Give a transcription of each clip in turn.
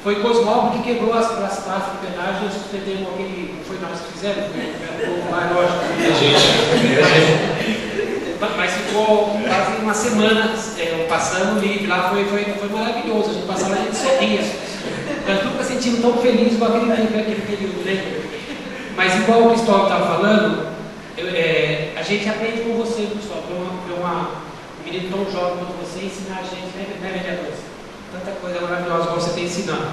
Foi Cosmópolis que quebrou as praças de pedágio. Nós suspendemos aquele. Não foi nós que fizemos? Mas ficou quase uma semana passando livre lá. Foi maravilhoso. A gente passava, a gente sorria. Nós nunca sentimos tão felizes com aquele período, né? Mas igual o Cristóvão estava falando, a gente aprende com você, Cristóvão, um menino tão jovem quanto você, ensinar a gente, né, vereadores? Tanta coisa maravilhosa que você tem ensinado.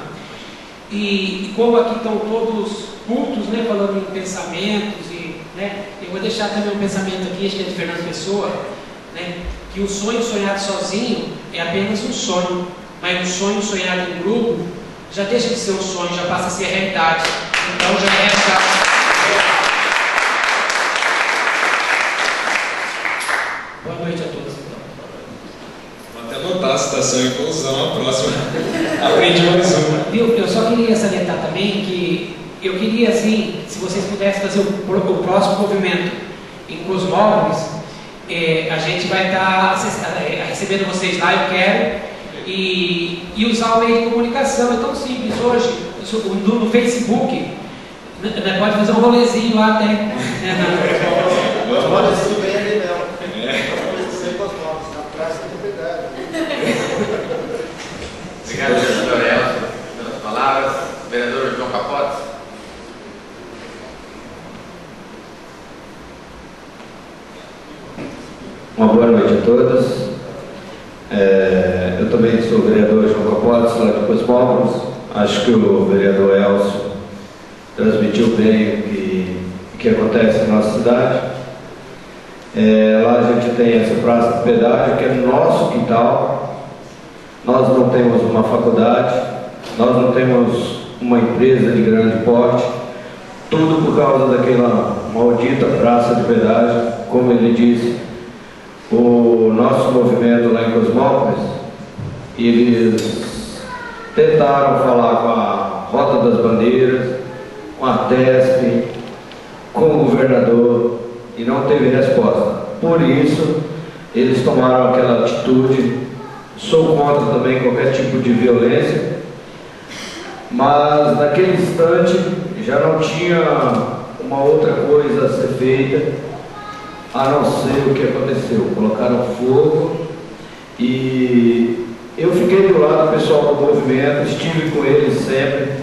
E como aqui estão todos cultos, né, falando em pensamentos, né, eu vou deixar também um pensamento aqui, acho que é de Fernando Pessoa, né, que o sonho sonhado sozinho é apenas um sonho, mas o sonho sonhado em grupo já deixa de ser um sonho, já passa a ser a realidade. Então já é essa. Boa noite a todos. Vou até anotar a citação e vou usar na próxima. Aprendi mais uma. Viu? Eu só queria salientar também que eu queria, assim, se vocês pudessem fazer o próximo movimento em Cosmópolis, a gente vai estar recebendo vocês lá, eu quero, e usar o meio de comunicação. É tão simples hoje, no Facebook, pode fazer um rolezinho lá até. Pode subir ali não. Sem Cosmópolis, na praça da Liberdade. Obrigado, vereador Elcio, pelas palavras. Vereador João Capotes. Uma boa noite a todos. Eu também sou o vereador João Capotes, lá de Cosmópolis. Acho que o vereador Elcio transmitiu bem o que acontece na nossa cidade. Lá a gente tem essa praça de pedágio, que é no nosso quintal. Nós não temos uma faculdade, nós não temos uma empresa de grande porte, tudo por causa daquela maldita praça de pedágio. Como ele disse, o nosso movimento lá em Cosmópolis, eles tentaram falar com a Rota das Bandeiras, com a TESP, com o governador, e não teve resposta. Por isso, eles tomaram aquela atitude. Sou contra também qualquer tipo de violência, mas naquele instante já não tinha uma outra coisa a ser feita, a não ser o que aconteceu. Colocaram fogo e eu fiquei do lado do pessoal do movimento, estive com eles sempre.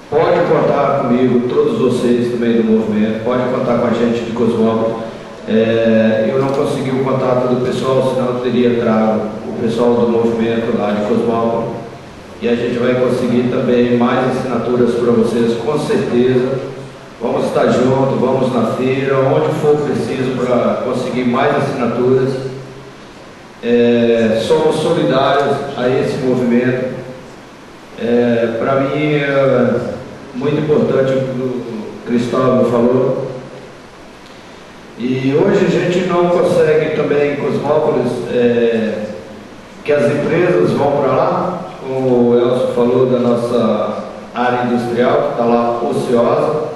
Pode contar comigo, todos vocês também do movimento, pode contar com a gente de Cosmópolis. Eu não consegui o contato do pessoal, senão eu teria trago o pessoal do movimento lá de Cosmópolis. E a gente vai conseguir também mais assinaturas para vocês, com certeza. Vamos estar juntos, vamos na feira, onde for preciso para conseguir mais assinaturas. Somos solidários a esse movimento. Para mim é muito importante o que o Cristóvão falou. E hoje a gente não consegue também em Cosmópolis que as empresas vão para lá, como o Elcio falou da nossa área industrial, que está lá ociosa.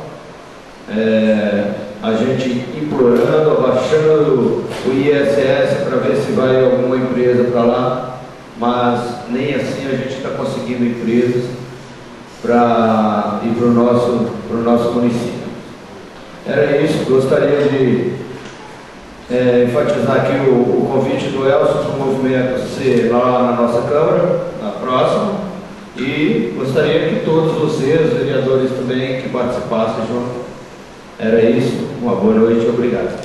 A gente implorando, abaixando o ISS para ver se vai alguma empresa para lá, mas nem assim a gente está conseguindo empresas para ir para o nosso município. Era isso, gostaria de enfatizar aqui o convite do Elcio para o movimento ser lá na nossa Câmara, na próxima, e gostaria que todos vocês, vereadores também, que participassem junto. Era isso, uma boa noite e obrigado.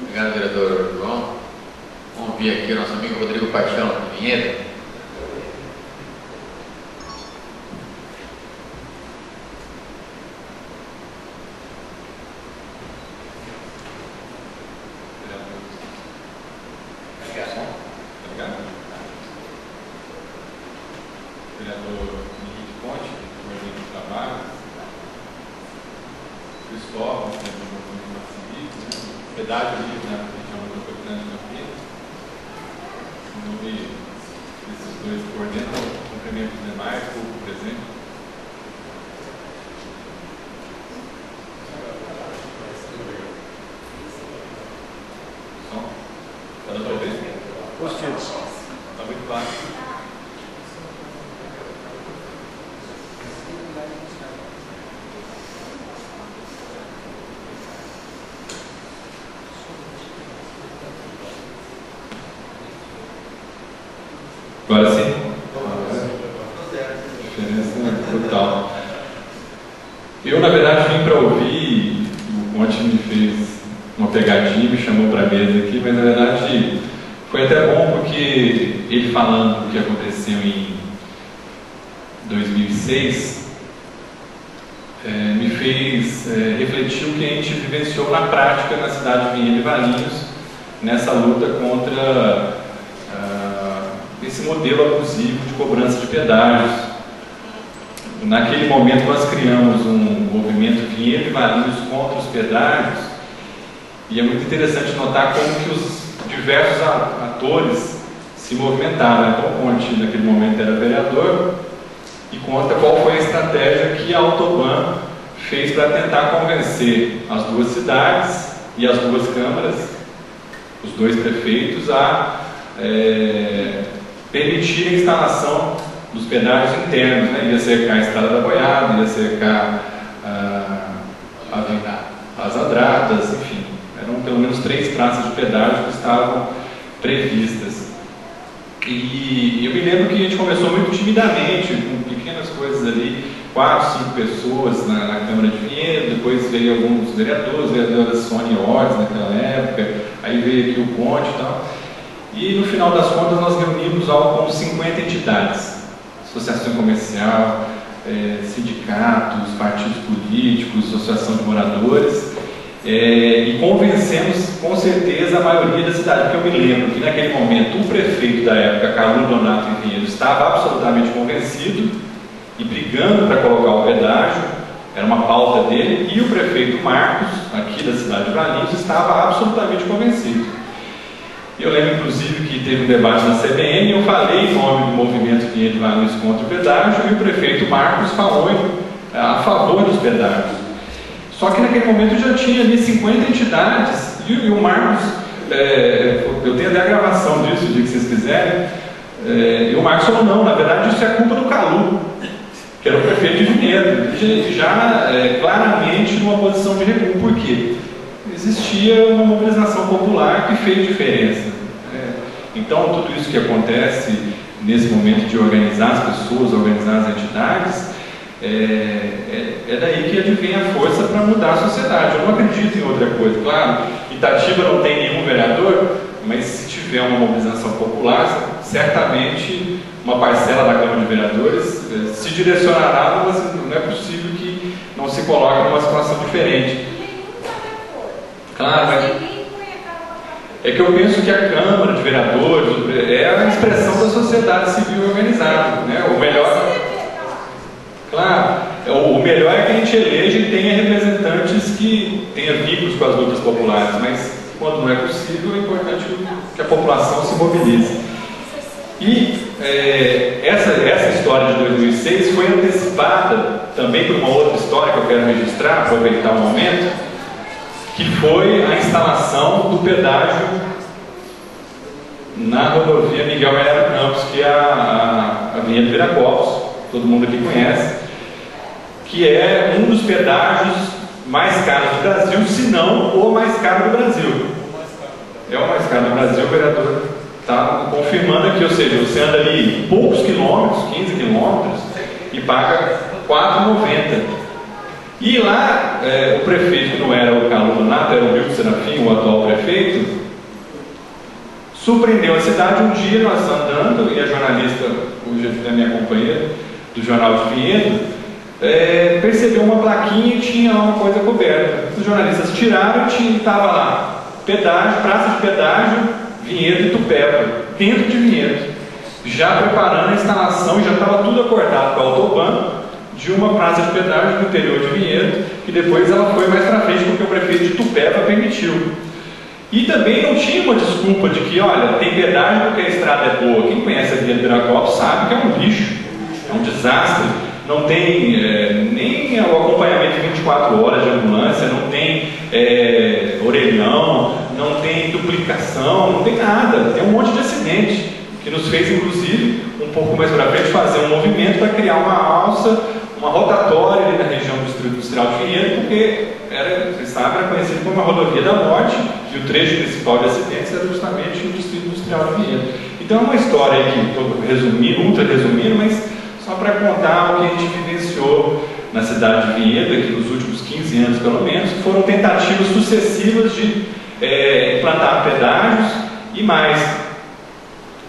Obrigado, vereador João. Vamos ouvir aqui o nosso amigo Rodrigo Paixão, de Vinhedo. Vereador Henrique Ponte, coordenador de trabalho, Cristóvão, que é do movimento civil, pedágio ali na região metropolitana de Campinas. Em nome desses dois coordenadores, cumprimento os demais, público presente. Som. Positivo. Está muito claro. Agora sim? Diferença brutal. Eu, na verdade, vim para ouvir, o Monte me fez uma pegadinha, me chamou para a mesa aqui, mas na verdade foi até bom porque ele falando do que aconteceu em 2006 me fez refletir o que a gente vivenciou na prática na cidade de Vinhedo e Valinhos, nessa luta contra esse modelo abusivo de cobrança de pedágios. Naquele momento nós criamos um movimento Vinhedo e Valinhos contra os pedágios, e é muito interessante notar como que os diversos atores se movimentaram. Então o Conte naquele momento era vereador e conta qual foi a estratégia que a Autoban fez para tentar convencer as duas cidades e as duas câmaras, os dois prefeitos, a permitir a instalação dos pedágios internos, né? Ia cercar a Estrada da Boiada, ia cercar as Andradas, enfim, eram pelo menos 3 praças de pedágio que estavam previstas. E eu me lembro que a gente começou muito timidamente, com pequenas coisas ali, 4, 5 pessoas na Câmara de Vinhedo, depois veio alguns vereadores, vereadora Sônia Ordes naquela época, aí veio aqui o Conte e tal. E no final das contas nós reunimos algo como 50 entidades, associação comercial, sindicatos, partidos políticos, associação de moradores, e convencemos com certeza a maioria da cidade, porque eu me lembro que naquele momento o prefeito da época, Carlos Donato em Vinhedo, estava absolutamente convencido e brigando para colocar o pedágio, era uma pauta dele, e o prefeito Marcos, aqui da cidade de Valinhos, estava absolutamente convencido. Eu lembro, inclusive, que teve um debate na CBN, eu falei em nome do movimento Vinhedo e Valinhos contra o pedágio, e o prefeito Marcos falou a favor dos pedágios. Só que naquele momento já tinha ali 50 entidades, e o Marcos, eu tenho até a gravação disso, o dia que vocês quiserem, e o Marcos falou, não, na verdade isso é culpa do Calu, que era o prefeito de Vinhedo, já claramente numa posição de recuo. Por quê? Existia uma mobilização popular que fez diferença. Então, tudo isso que acontece nesse momento de organizar as pessoas, organizar as entidades, é daí que advém a força para mudar a sociedade. Eu não acredito em outra coisa. Claro, Itatiba não tem nenhum vereador, mas se tiver uma mobilização popular, certamente uma parcela da Câmara de Vereadores se direcionará, mas não é possível que não se coloque numa situação diferente. Claro, é que eu penso que a Câmara de Vereadores é a expressão da sociedade civil organizada, né? O melhor, claro, o melhor é que a gente eleja e tenha representantes que tenham vínculos com as lutas populares, mas quando não é possível, é importante que a população se mobilize. E essa história de 2006 foi antecipada também por uma outra história que eu quero registrar, aproveitar o momento, que foi a instalação do pedágio na rodovia Miguel Melhor Campos, que é a Avenida Viracopos, todo mundo aqui conhece, que é um dos pedágios mais caros do Brasil, se não o mais caro do Brasil. É o mais caro do Brasil, o vereador está confirmando aqui, ou seja, você anda ali poucos quilômetros, 15 quilômetros, e paga R$4,90. E lá, o prefeito, que não era o Carlos Donato, era o Milton Serafim, o atual prefeito, surpreendeu a cidade. Um dia nós andando, e a jornalista, hoje é minha companheira, do Jornal de Vinhedo, percebeu uma plaquinha e tinha lá uma coisa coberta. Os jornalistas tiraram e estava lá, pedágio, praça de pedágio, Vinhedo e Tupéva, dentro de Vinhedo, já preparando a instalação, já estava tudo acordado com a Autoban, de uma praça de pedágio no interior de Vinhedo, que depois ela foi mais para frente porque o prefeito de Tupéva permitiu. E também não tinha uma desculpa de que, olha, tem pedágio porque a estrada é boa. Quem conhece a Via Viracopos sabe que é um lixo, é um desastre. não tem nem o acompanhamento de 24 horas de ambulância, não tem orelhão, não tem duplicação, não tem nada, tem um monte de acidente, que nos fez, inclusive, um pouco mais para frente, fazer um movimento para criar uma alça, uma rotatória ali na região do Distrito Industrial de Vinhedo, porque vocês sabem, era conhecido como a Rodovia da Morte, e o trecho principal de acidentes era justamente o Distrito Industrial de Vinhedo. Então é uma história que estou resumindo, ultra resumindo, mas só para contar o que a gente vivenciou na cidade de Vinhedo, aqui nos últimos 15 anos pelo menos, que foram tentativas sucessivas de implantar pedágios e mais,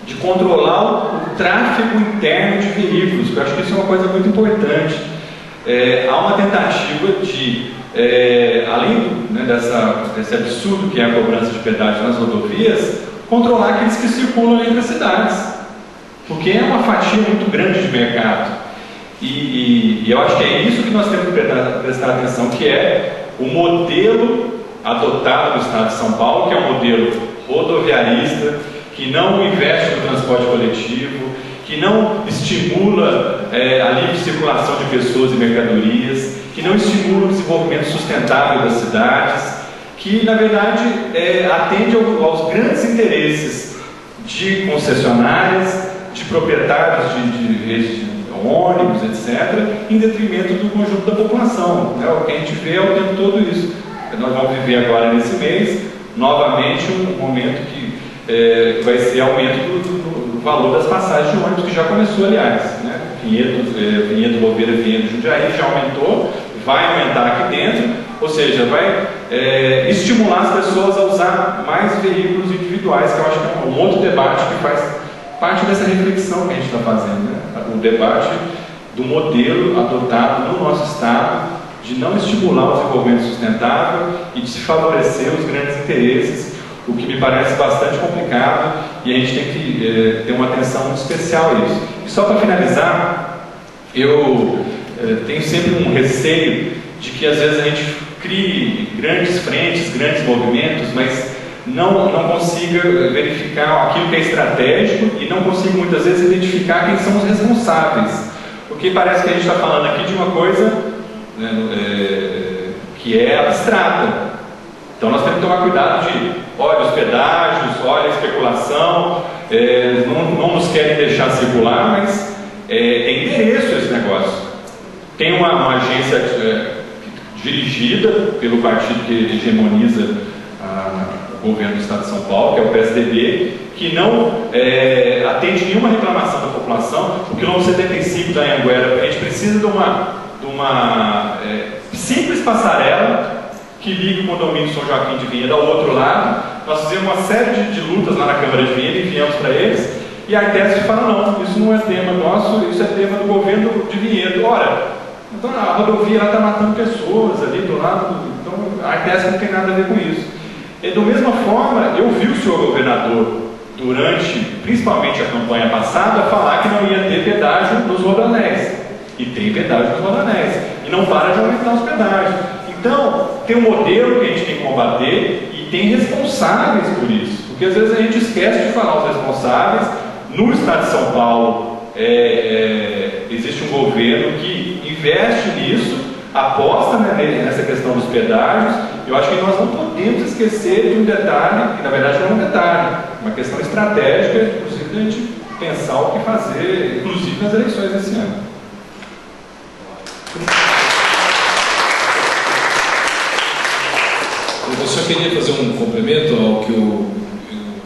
de controlar o tráfego interno de veículos, que eu acho que isso é uma coisa muito importante. Há uma tentativa de, além desse absurdo que é a cobrança de pedágio nas rodovias, controlar aqueles que circulam entre as cidades, porque é uma fatia muito grande de mercado. E eu acho que é isso que nós temos que prestar atenção, que é o modelo adotado no Estado de São Paulo, que é um modelo rodoviarista, que não investe no transporte coletivo, que não estimula a livre circulação de pessoas e mercadorias, que não estimula o desenvolvimento sustentável das cidades, que na verdade atende aos grandes interesses de concessionárias, de proprietários de redes de ônibus, etc., em detrimento do conjunto da população. O que a gente vê é o tempo todo isso. Nós vamos viver agora nesse mês, novamente, um momento que vai ser aumento do valor das passagens de ônibus, que já começou, aliás. Vinhedo, Louveira, Vinhedo, Jundiaí já aumentou, vai aumentar aqui dentro, ou seja, vai estimular as pessoas a usar mais veículos individuais, que eu acho que é um outro debate que faz parte dessa reflexão que a gente está fazendo, né? O debate do modelo adotado no nosso Estado de não estimular o desenvolvimento sustentável e de se favorecer os grandes interesses, o que me parece bastante complicado, e a gente tem que ter uma atenção muito especial a isso. E só para finalizar, eu tenho sempre um receio de que às vezes a gente crie grandes frentes, grandes movimentos, mas não consiga verificar aquilo que é estratégico e não consiga muitas vezes identificar quem são os responsáveis, porque parece que a gente está falando aqui de uma coisa que é abstrata. Então nós temos que tomar cuidado de, olha os pedágios, olha a especulação, não nos querem deixar circular, mas tem endereço esse negócio. Tem uma agência dirigida pelo partido que hegemoniza o governo do Estado de São Paulo, que é o PSDB, que não atende nenhuma reclamação da população. O quilômetro 75 da Anhanguera, a gente precisa de uma simples passarela que liga o condomínio São Joaquim de Vinhedo ao outro lado. Nós fizemos uma série de lutas lá na Câmara de Vinhedo, enviamos para eles, e a Artesp fala, não, isso não é tema nosso, isso é tema do governo de Vinhedo. Ora, então a rodovia está matando pessoas ali do lado, então a Artesp não tem nada a ver com isso. E da mesma forma, eu vi o senhor governador, durante, principalmente a campanha passada, falar que não ia ter pedágio nos rodonéis. E tem pedágio nos rodonéis. E não para de aumentar os pedágios. Então, tem um modelo que a gente tem que combater e tem responsáveis por isso. Porque às vezes a gente esquece de falar os responsáveis. No Estado de São Paulo, existe um governo que investe nisso, aposta nessa questão dos pedágios. Eu acho que nós não podemos esquecer de um detalhe, que na verdade não é um detalhe, uma questão estratégica, inclusive, de a gente pensar o que fazer, inclusive nas eleições desse ano. Eu só queria fazer um complemento ao que o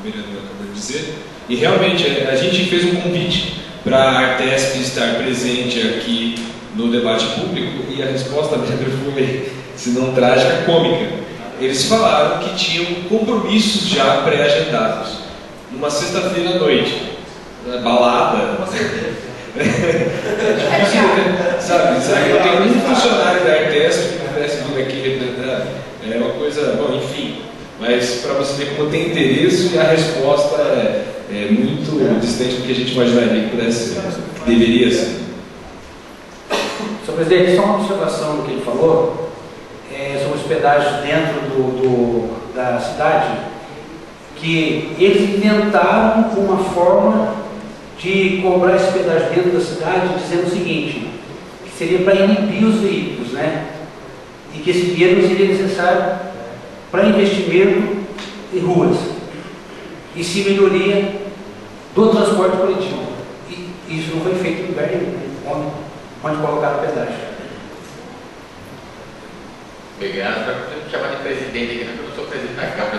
vereador acabou de dizer. E realmente, a gente fez um convite para a Artesp estar presente aqui no debate público, e a resposta dele foi, se não trágica, cômica. Eles falaram que tinham compromissos já pré-agendados, numa sexta-feira à noite, balada. É difícil, né? Sabe? Eu tenho um funcionário da Artesp que pudesse vir aqui representar. É uma coisa, bom, enfim. Mas para você ver como tem interesse, e a resposta é muito distante do que a gente imaginaria que pudesse ser, que deveria ser. Senhor presidente, só uma observação do que ele falou sobre os pedágios dentro da cidade, que eles inventaram uma forma de cobrar esse pedágio dentro da cidade, dizendo o seguinte: seria para inibir os veículos, né? E que esse dinheiro não seria necessário para investimento em ruas, e sim melhoria do transporte coletivo. E isso não foi feito em lugar nenhum, onde colocaram o pedágio. Obrigado. Para me chamar de presidente aqui, não, eu não sou presidente da Câmara,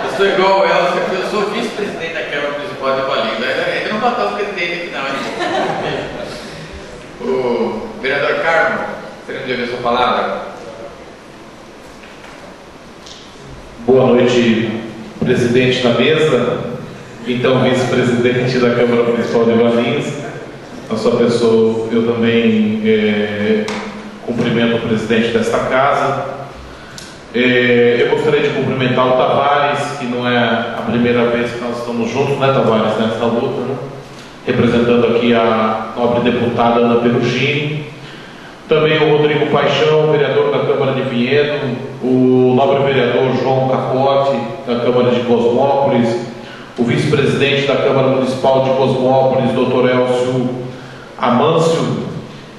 eu sou igual o Elcio, eu sou vice-presidente da Câmara Municipal de Valinhos. Ainda não botar o presidente aqui não, hein? O vereador Carmo, você não deu a sua palavra? Boa noite, presidente da mesa, então vice-presidente da Câmara Municipal de Valinhos. A sua pessoa, eu também cumprimento o presidente desta casa. Eu gostaria de cumprimentar o Tavares, que não é a primeira vez que nós estamos juntos, né, Tavares, nessa luta, né? Representando aqui a nobre deputada Ana Perugini. Também o Rodrigo Paixão, vereador da Câmara de Vinhedo, o nobre vereador João Capote, da Câmara de Cosmópolis, o vice-presidente da Câmara Municipal de Cosmópolis, Dr. Elcio Amâncio,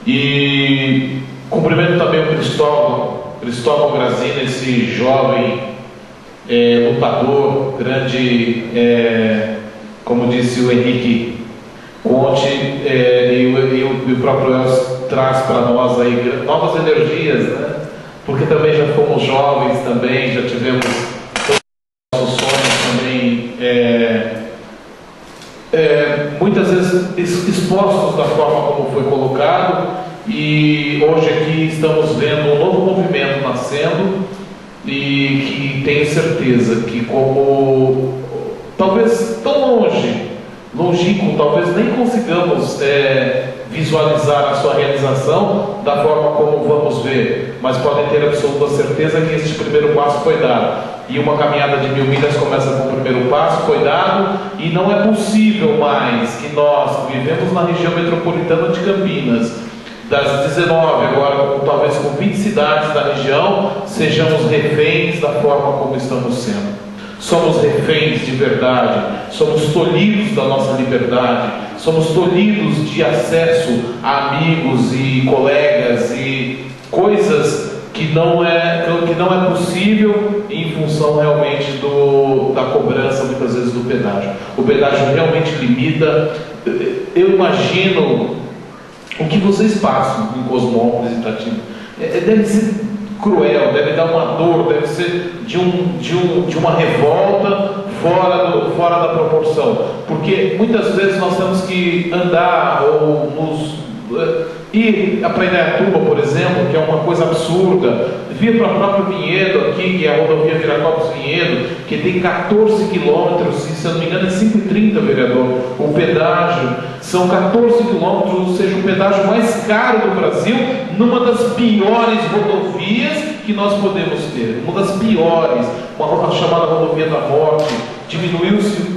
e cumprimento também o Cristóvão Grazina, esse jovem lutador, grande, como disse o Henrique Conte, e o próprio Elcio traz para nós aí novas energias, né? Porque também já fomos jovens, também já tivemos todos os nossos sonhos também muitas vezes expostos da forma como foi colocado, e hoje aqui estamos vendo um novo movimento nascendo, e que tenho certeza que, como talvez tão longínquo, talvez nem consigamos visualizar a sua realização da forma como vamos ver, mas podem ter absoluta certeza que este primeiro passo foi dado, e uma caminhada de 1000 milhas começa com o primeiro passo, foi dado, e não é possível mais que nós, que vivemos na região metropolitana de Campinas, das 19 agora, talvez com 20 cidades da região, sejamos reféns da forma como estamos sendo. Somos reféns de verdade, somos tolhidos da nossa liberdade, somos tolhidos de acesso a amigos e colegas e coisas que não é possível em função realmente da cobrança, muitas vezes, do pedágio. O pedágio realmente limita. Eu imagino o que vocês passam em Cosmópolis e Itatiba. Deve ser cruel, deve dar uma dor, deve ser de uma revolta fora da proporção, porque muitas vezes nós temos que andar ou ir para Indaiatuba, por exemplo, que é uma coisa absurda, vir para o próprio Vinhedo aqui, que é a rodovia Viracopos-Vinhedo, que tem 14 quilômetros, e se eu não me engano é 5,30, vereador, o pedágio, são 14 quilômetros, ou seja, o pedágio mais caro do Brasil, numa das piores rodovias que nós podemos ter, uma das piores, a chamada rodovia da morte. Diminuiu-se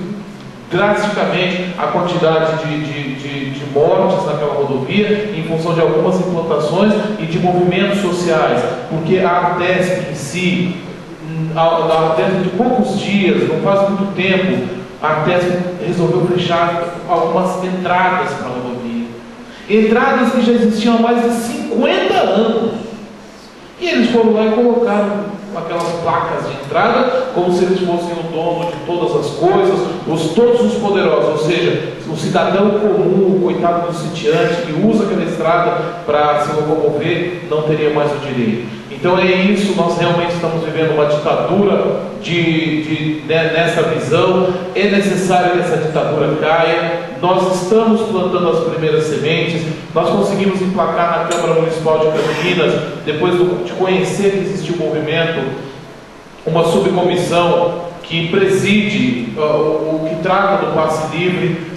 drasticamente a quantidade de mortes naquela rodovia em função de algumas implantações e de movimentos sociais, porque a Artesp em si, dentro de poucos dias, não faz muito tempo, a Artesp resolveu fechar algumas entradas para a rodovia, entradas que já existiam há mais de 50 anos, e eles foram lá e colocaram aquelas placas de entrada, como se eles fossem o dono de todas as coisas, todos os poderosos, ou seja, o cidadão comum, o coitado do sitiante, que usa aquela estrada para se locomover, não teria mais o direito. Então é isso, nós realmente estamos vivendo uma ditadura nessa visão, é necessário que essa ditadura caia, nós estamos plantando as primeiras sementes, nós conseguimos emplacar na Câmara Municipal de Campinas, depois de conhecer que existiu um movimento, uma subcomissão que preside o que trata do passe livre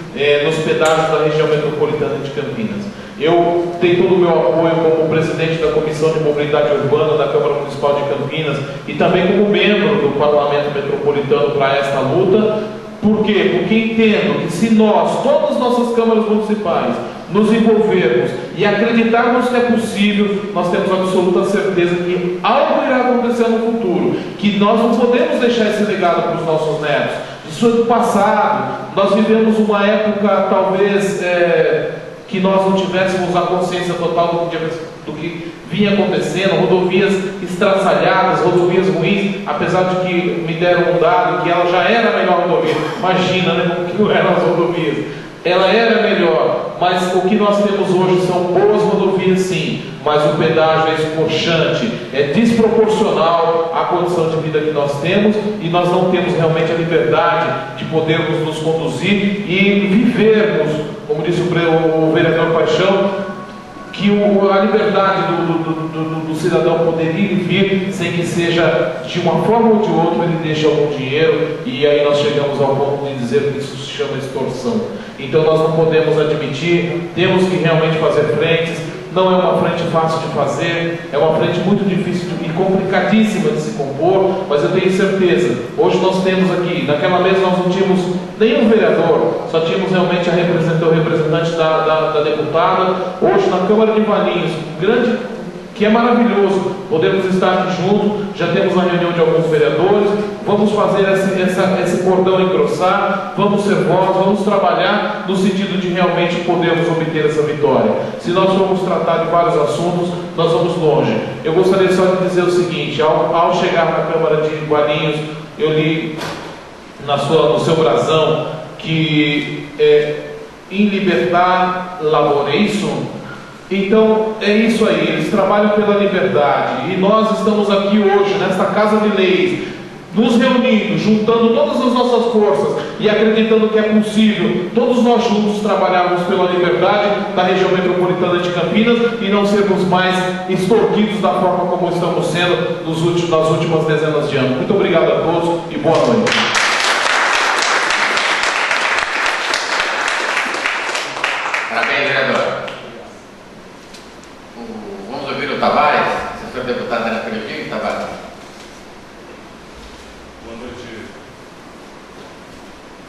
nos pedágios da região metropolitana de Campinas. Eu tenho todo o meu apoio como presidente da Comissão de Mobilidade Urbana da Câmara Municipal de Campinas e também como membro do Parlamento Metropolitano para esta luta. Por quê? Porque entendo que se nós, todas as nossas câmaras municipais, nos envolvermos e acreditarmos que é possível, nós temos absoluta certeza que algo irá acontecer no futuro, que nós não podemos deixar esse legado para os nossos netos. Isso é do passado. Nós vivemos uma época talvez que nós não tivéssemos a consciência total do que vinha acontecendo, rodovias estraçalhadas, rodovias ruins, apesar de que me deram um dado que ela já era a melhor rodovia. Imagina, né, como que eram as rodovias. Ela era melhor, mas o que nós temos hoje são boas rodovias sim, mas o pedágio é escorchante, é desproporcional à condição de vida que nós temos, e nós não temos realmente a liberdade de podermos nos conduzir e vivermos, como disse o vereador Paixão, que a liberdade do cidadão poder ir e vir sem que seja de uma forma ou de outra ele deixe algum dinheiro, e aí nós chegamos ao ponto de dizer que isso se chama extorsão. Então nós não podemos admitir, temos que realmente fazer frentes. Não é uma frente fácil de fazer, é uma frente muito difícil e complicadíssima de se compor, mas eu tenho certeza, hoje nós temos aqui, naquela mesa nós não tínhamos nenhum vereador, só tínhamos realmente o representante da deputada. Hoje na Câmara de Valinhos, grande, que é maravilhoso, podemos estar aqui juntos, já temos a reunião de alguns vereadores, vamos fazer esse cordão engrossar, vamos ser voz, vamos trabalhar no sentido de realmente podermos obter essa vitória. Se nós formos tratar de vários assuntos, nós vamos longe. Eu gostaria só de dizer o seguinte, ao chegar na Câmara de Valinhos, eu li no seu brasão que in libertà laboreisum. Então é isso aí, eles trabalham pela liberdade, e nós estamos aqui hoje nesta Casa de Leis, nos reunindo, juntando todas as nossas forças e acreditando que é possível todos nós juntos trabalharmos pela liberdade da região metropolitana de Campinas e não sermos mais extorquidos da forma como estamos sendo nas últimas dezenas de anos. Muito obrigado a todos e boa noite. Parabéns, vereador. Vamos ouvir o Tavares, assessor deputado Ana Pellegrini. Tavares.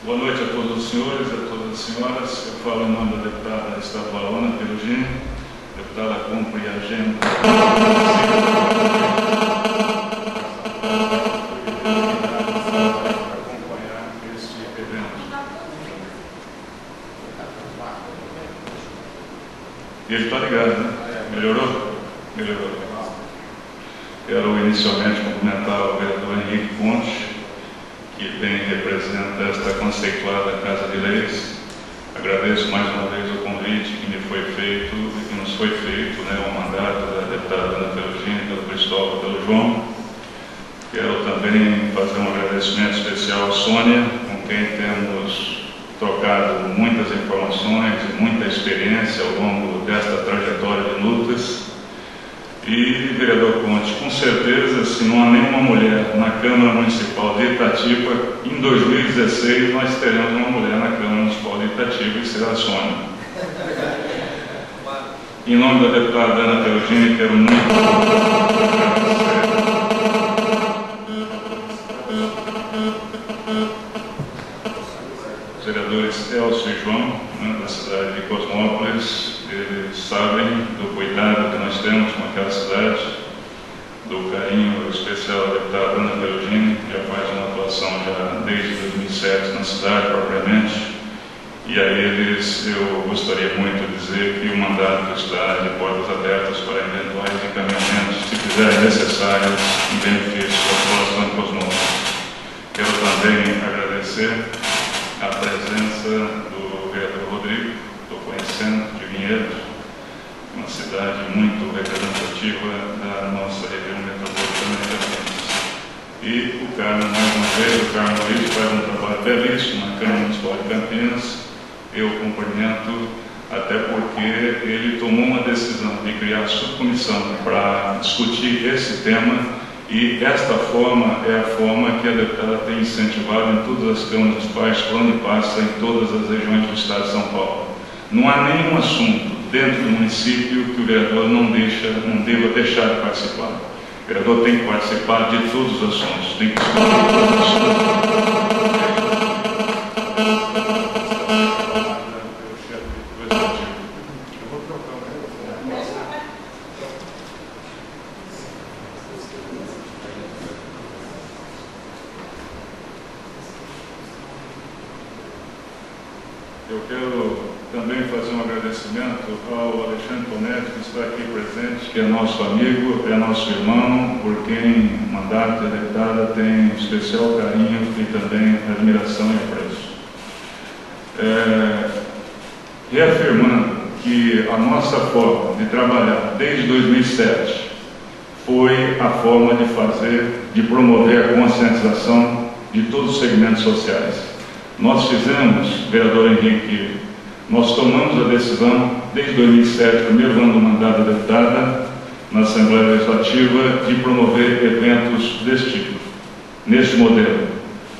Boa noite a todos os senhores e a todas as senhoras. Eu falo em nome da deputada estadual Ana Pellegrini. Deputada, cumpre a agenda. Acompanhar este evento. E ele está ligado, né? Melhorou? Melhorou. Quero inicialmente cumprimentar o vereador Henrique Ponte, que representa esta conceituada Casa de Leis. Agradeço mais uma vez o convite que me foi feito e que nos foi feito, o mandato da deputada Ana Pellegrini, pelo Cristóvão, pelo João. Quero também fazer um agradecimento especial à Sônia, com quem temos trocado muitas informações e muita experiência ao longo desta trajetória de lutas. E, vereador Ponte, com certeza, se não há nenhuma mulher na Câmara Municipal de Itatiba, em 2016 nós teremos uma mulher na Câmara Municipal de Itatiba, e será a Sônia. Em nome da deputada Ana Pellegrini, quero muito agradecer. Os vereadores Elcio e João, da cidade de Cosmópolis, eles sabem do cuidado que nós temos com aquela cidade, do carinho especial da deputada Ana Pellegrini, que já faz uma atuação já desde 2007 na cidade propriamente, e a eles eu gostaria muito de dizer que o mandato está de portas abertas para eventuais encaminhamentos, se fizerem necessários, em benefício da população de Cosmópolis. Quero também agradecer a presença do vereador Rodrigo, estou conhecendo, de Vinhedo, uma cidade muito representativa da nossa região metropolitana de Campinas. E o Carmo, mais uma vez, o Carmo Luiz faz um trabalho belíssimo na Câmara Municipal de Campinas. Eu cumprimento, até porque ele tomou uma decisão de criar a subcomissão para discutir esse tema. E esta forma é a forma que a deputada tem incentivado em todas as câmaras municipais quando passa em todas as regiões do estado de São Paulo. Não há nenhum assunto dentro do município que o vereador não deva deixar de participar. O vereador tem que participar de todos os assuntos, tem que discutir todos os assuntos. Eu quero também fazer um agradecimento ao Alexandre Tonetti, que está aqui presente, que é nosso amigo, é nosso irmão, por quem o mandato de deputada tem especial carinho e também admiração e apreço. Reafirmando que a nossa forma de trabalhar desde 2007 foi a forma de fazer, de promover a conscientização de todos os segmentos sociais. Nós fizemos, vereador Henrique, nós tomamos a decisão, desde 2007, primeiro ano do mandato da deputada, na Assembleia Legislativa, de promover eventos desse tipo, neste modelo,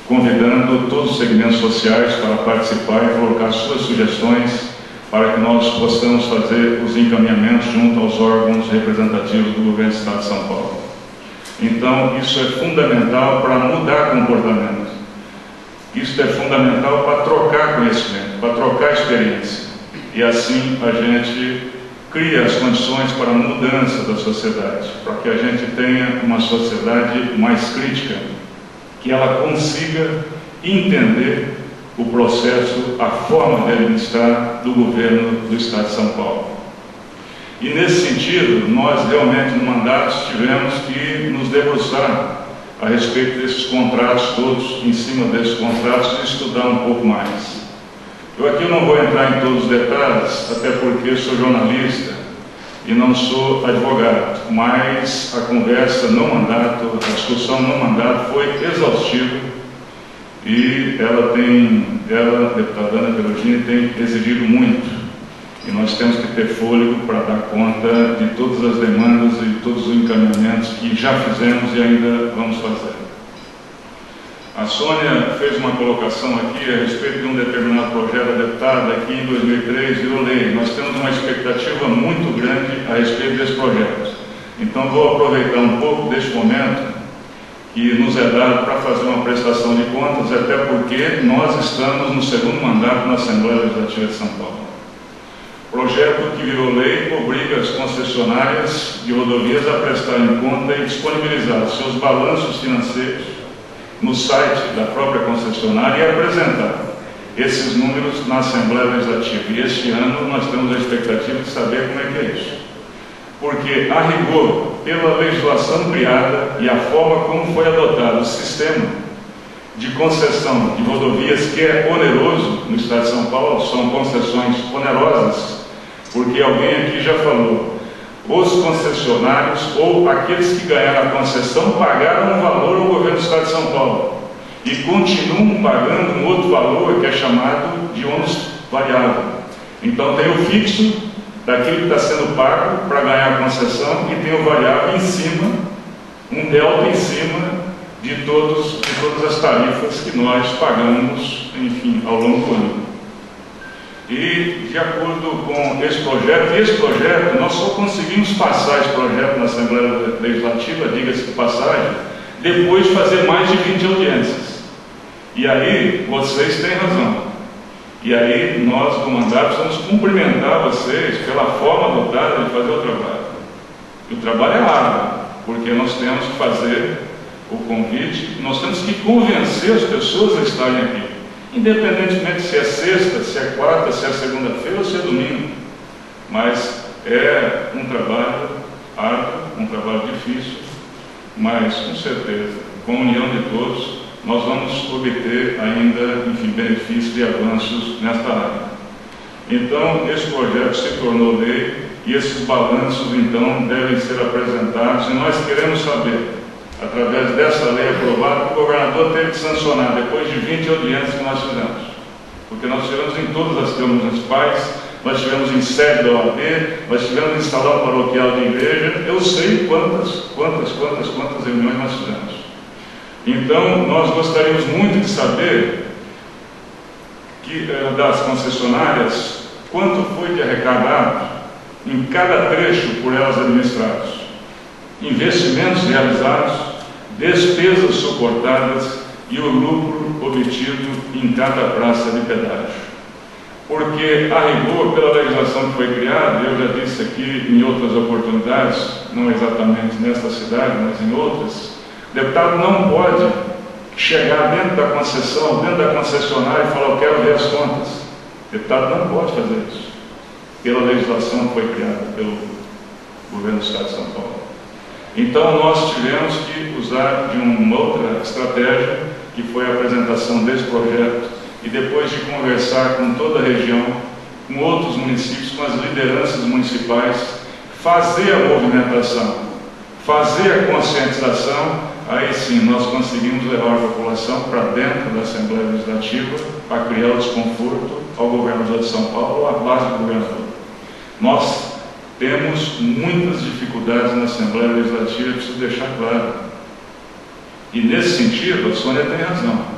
convidando todos os segmentos sociais para participar e colocar suas sugestões para que nós possamos fazer os encaminhamentos junto aos órgãos representativos do governo do Estado de São Paulo. Então, isso é fundamental para mudar comportamento. Isso é fundamental para trocar conhecimento, para trocar experiência. E assim a gente cria as condições para a mudança da sociedade, para que a gente tenha uma sociedade mais crítica, que ela consiga entender o processo, a forma de administrar do governo do Estado de São Paulo. E nesse sentido, nós realmente no mandato tivemos que nos debruçar a respeito desses contratos todos, em cima desses contratos, e estudar um pouco mais. Eu aqui não vou entrar em todos os detalhes, até porque sou jornalista e não sou advogado, mas a conversa no mandato, a discussão no mandato foi exaustiva e ela, deputada Ana Perugini, tem exigido muito. E nós temos que ter fôlego para dar conta de todas as demandas e de todos os encaminhamentos que já fizemos e ainda vamos fazer. A Sônia fez uma colocação aqui a respeito de um determinado projeto da deputada que em 2003 virou lei. Nós temos uma expectativa muito grande a respeito desse projeto. Então vou aproveitar um pouco deste momento que nos é dado para fazer uma prestação de contas, até porque nós estamos no segundo mandato na Assembleia Legislativa de São Paulo. O projeto que virou lei obriga as concessionárias de rodovias a prestarem conta e disponibilizar seus balanços financeiros no site da própria concessionária e apresentar esses números na Assembleia Legislativa. E este ano nós temos a expectativa de saber como é que é isso. Porque, a rigor, pela legislação criada e a forma como foi adotado o sistema de concessão de rodovias, que é oneroso no Estado de São Paulo, são concessões onerosas, porque alguém aqui já falou, os concessionários ou aqueles que ganharam a concessão pagaram um valor ao governo do Estado de São Paulo e continuam pagando um outro valor que é chamado de ônus variável. Então tem o fixo daquilo que está sendo pago para ganhar a concessão e tem o variável em cima, um delta em cima de todas as tarifas que nós pagamos, enfim, ao longo do ano. E, de acordo com esse projeto, nós só conseguimos passar esse projeto na Assembleia Legislativa, diga-se de passagem, depois de fazer mais de 20 audiências. E aí, vocês têm razão. E aí, nós do mandato precisamos cumprimentar vocês pela forma adotada de fazer o trabalho. E o trabalho é árduo, porque nós temos que fazer o convite, nós temos que convencer as pessoas a estarem aqui, independentemente se é sexta, se é quarta, se é segunda-feira ou se é domingo. Mas é um trabalho árduo, um trabalho difícil, mas com certeza, com a união de todos, nós vamos obter ainda, enfim, benefícios e avanços nesta área. Então, esse projeto se tornou lei e esses balanços, então, devem ser apresentados, e nós queremos saber, através dessa lei aprovada, que o governador teve que sancionar depois de 20 audiências que nós fizemos. Porque nós tivemos em todas as câmaras municipais, nós tivemos em sede da OAB, nós tivemos em salão paroquial de igreja, eu sei quantas reuniões nós fizemos. Então, nós gostaríamos muito de saber que, das concessionárias, quanto foi de arrecadado em cada trecho por elas administrados, investimentos realizados, despesas suportadas e o lucro obtido em cada praça de pedágio. Porque, a rigor, pela legislação que foi criada, eu já disse aqui em outras oportunidades, não exatamente nesta cidade, mas em outras, o deputado não pode chegar dentro da concessão, dentro da concessionária e falar, eu quero ver as contas. deputado não pode fazer isso, pela legislação que foi criada pelo governo do Estado de São Paulo. Então nós tivemos que usar de uma outra estratégia, que foi a apresentação desse projeto, e depois de conversar com toda a região, com outros municípios, com as lideranças municipais, fazer a movimentação, fazer a conscientização, aí sim nós conseguimos levar a população para dentro da Assembleia Legislativa para criar o desconforto ao governador de São Paulo ou à base do governador. Nós temos muitas dificuldades na Assembleia Legislativa, preciso deixar claro. E nesse sentido, a Sônia tem razão.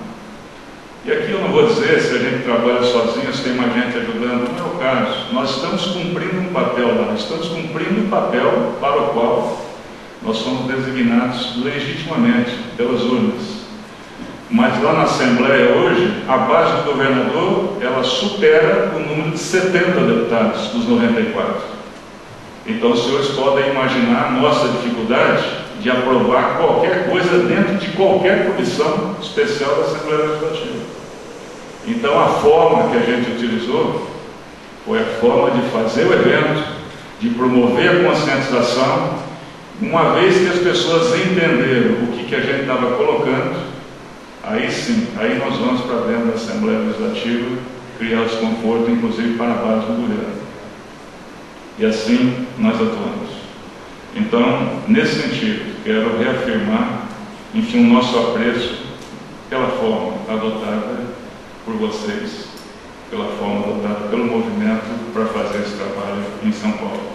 E aqui eu não vou dizer se a gente trabalha sozinho, se tem mais gente ajudando, não é o caso. Nós estamos cumprindo um papel lá, estamos cumprindo um papel para o qual nós somos designados legitimamente pelas urnas. Mas lá na Assembleia hoje, a base do governador, ela supera o número de 70 deputados dos 94. Então os senhores podem imaginar a nossa dificuldade de aprovar qualquer coisa dentro de qualquer comissão especial da Assembleia Legislativa. Então a forma que a gente utilizou foi a forma de fazer o evento, de promover a conscientização, uma vez que as pessoas entenderam o que a gente estava colocando, aí sim, aí nós vamos para dentro da Assembleia Legislativa criar o desconforto, inclusive para a base do governo. E assim nós atuamos. Então, nesse sentido, quero reafirmar, enfim, o nosso apreço pela forma adotada por vocês, pela forma adotada pelo movimento para fazer esse trabalho em São Paulo.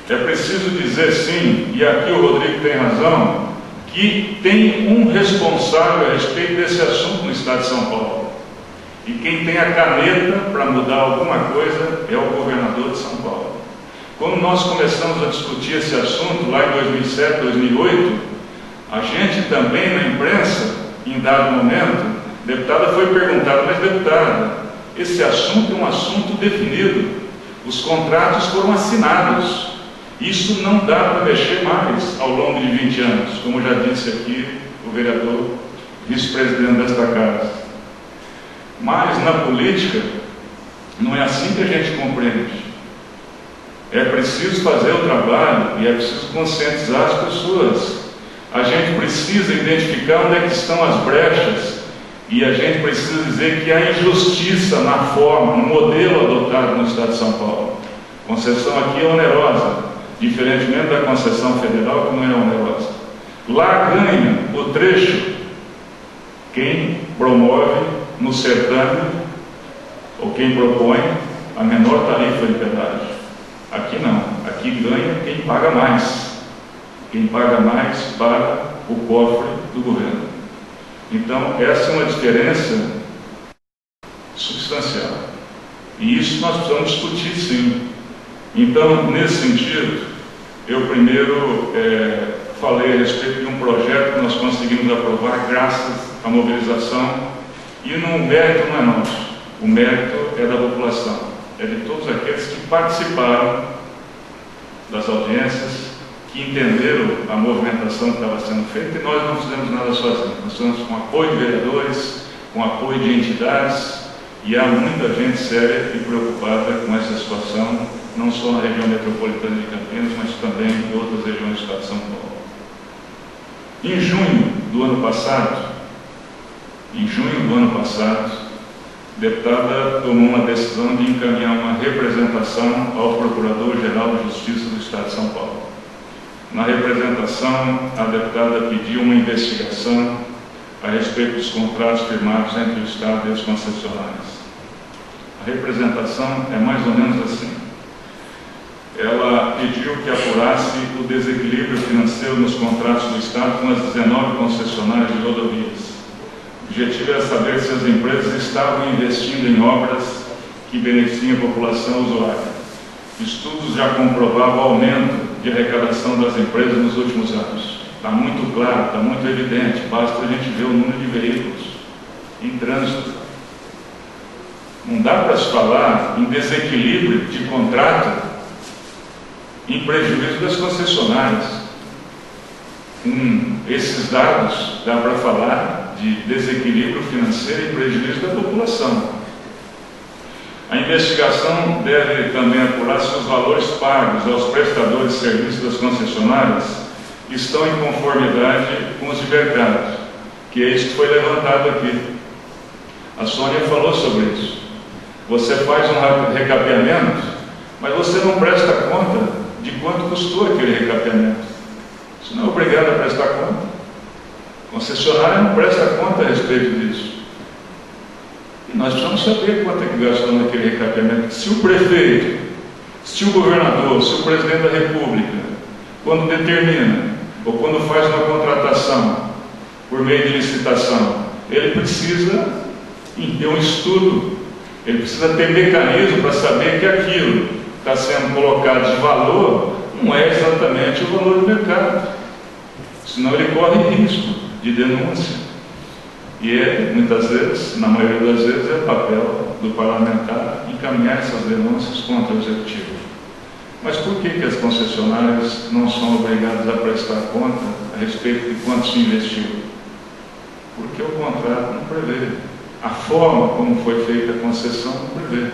É preciso dizer sim, e aqui o Rodrigo tem razão, que tem um responsável a respeito desse assunto no Estado de São Paulo. E quem tem a caneta para mudar alguma coisa é o governador de São Paulo. Quando nós começamos a discutir esse assunto, lá em 2007, 2008, a gente também na imprensa, em dado momento, a deputada foi perguntada, mas deputada, esse assunto é um assunto definido, os contratos foram assinados, isso não dá para mexer mais ao longo de 20 anos, como já disse aqui o vereador, vice-presidente desta casa. Mas na política, não é assim que a gente compreende. É preciso fazer o trabalho e é preciso conscientizar as pessoas. A gente precisa identificar onde é que estão as brechas e a gente precisa dizer que há injustiça na forma, no modelo adotado no Estado de São Paulo. A concessão aqui é onerosa, diferentemente da concessão federal, que não é onerosa. Lá ganha o trecho quem promove no certame, ou quem propõe a menor tarifa de pedágio. Aqui não, aqui ganha quem paga mais. Quem paga mais para o cofre do governo. Então, essa é uma diferença substancial. E isso nós precisamos discutir sim. Então, nesse sentido, eu primeiro falei a respeito de um projeto que nós conseguimos aprovar graças à mobilização. E o mérito não é nosso, o mérito é da população, é de todos aqueles que participaram das audiências, que entenderam a movimentação que estava sendo feita, e nós não fizemos nada sozinhos, nós fizemos com apoio de vereadores, com apoio de entidades, e há muita gente séria e preocupada com essa situação, não só na região metropolitana de Campinas, mas também em outras regiões do Estado de São Paulo. Em junho do ano passado, a deputada tomou uma decisão de encaminhar uma representação ao Procurador-Geral de Justiça do Estado de São Paulo. Na representação, a deputada pediu uma investigação a respeito dos contratos firmados entre o Estado e os concessionários. A representação é mais ou menos assim. Ela pediu que apurasse o desequilíbrio financeiro nos contratos do Estado com as 19 concessionárias de rodovias. O objetivo era saber se as empresas estavam investindo em obras que beneficiam a população usuária. Estudos já comprovavam o aumento de arrecadação das empresas nos últimos anos. Está muito claro, está muito evidente, basta a gente ver o número de veículos em trânsito. Não dá para se falar em desequilíbrio de contrato em prejuízo das concessionárias. Com esses dados, dá para falar de desequilíbrio financeiro e prejuízo da população. A investigação deve também apurar se os valores pagos aos prestadores de serviços das concessionárias estão em conformidade com os de mercado, que é isso que foi levantado aqui. A Sônia falou sobre isso. Você faz um recapeamento, mas você não presta conta de quanto custou aquele recapeamento. Você não é obrigado a prestar conta. A concessionária não presta conta a respeito disso. E nós precisamos saber quanto é que gastou naquele recapeamento. Se o prefeito, se o governador, se o presidente da República, quando determina, ou quando faz uma contratação por meio de licitação, ele precisa ter um estudo, ele precisa ter mecanismo para saber que aquilo que está sendo colocado de valor não é exatamente o valor do mercado. Senão ele corre risco de denúncia. E muitas vezes, na maioria das vezes, é papel do parlamentar encaminhar essas denúncias contra o executivo. Mas por que as concessionárias não são obrigadas a prestar conta a respeito de quanto se investiu? Porque o contrato não prevê. A forma como foi feita a concessão não prevê.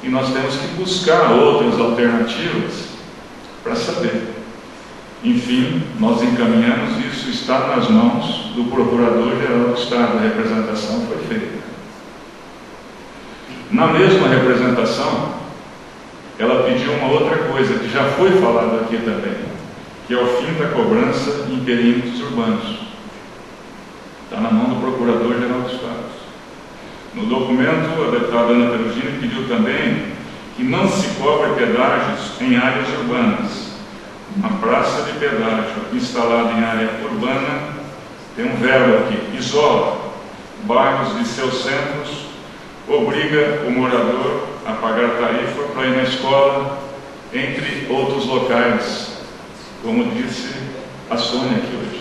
E nós temos que buscar outras alternativas para saber. Enfim, nós encaminhamos, isso está nas mãos do Procurador-Geral do Estado, a representação foi feita. Na mesma representação, ela pediu uma outra coisa, que já foi falado aqui também, que é o fim da cobrança em perímetros urbanos. Está na mão do Procurador-Geral do Estado. No documento, a deputada Ana Perugini pediu também que não se cobre pedágios em áreas urbanas. Uma praça de pedágio instalada em área urbana, tem um verbo aqui, isola bairros de seus centros, obriga o morador a pagar tarifa para ir na escola, entre outros locais, como disse a Sônia aqui hoje.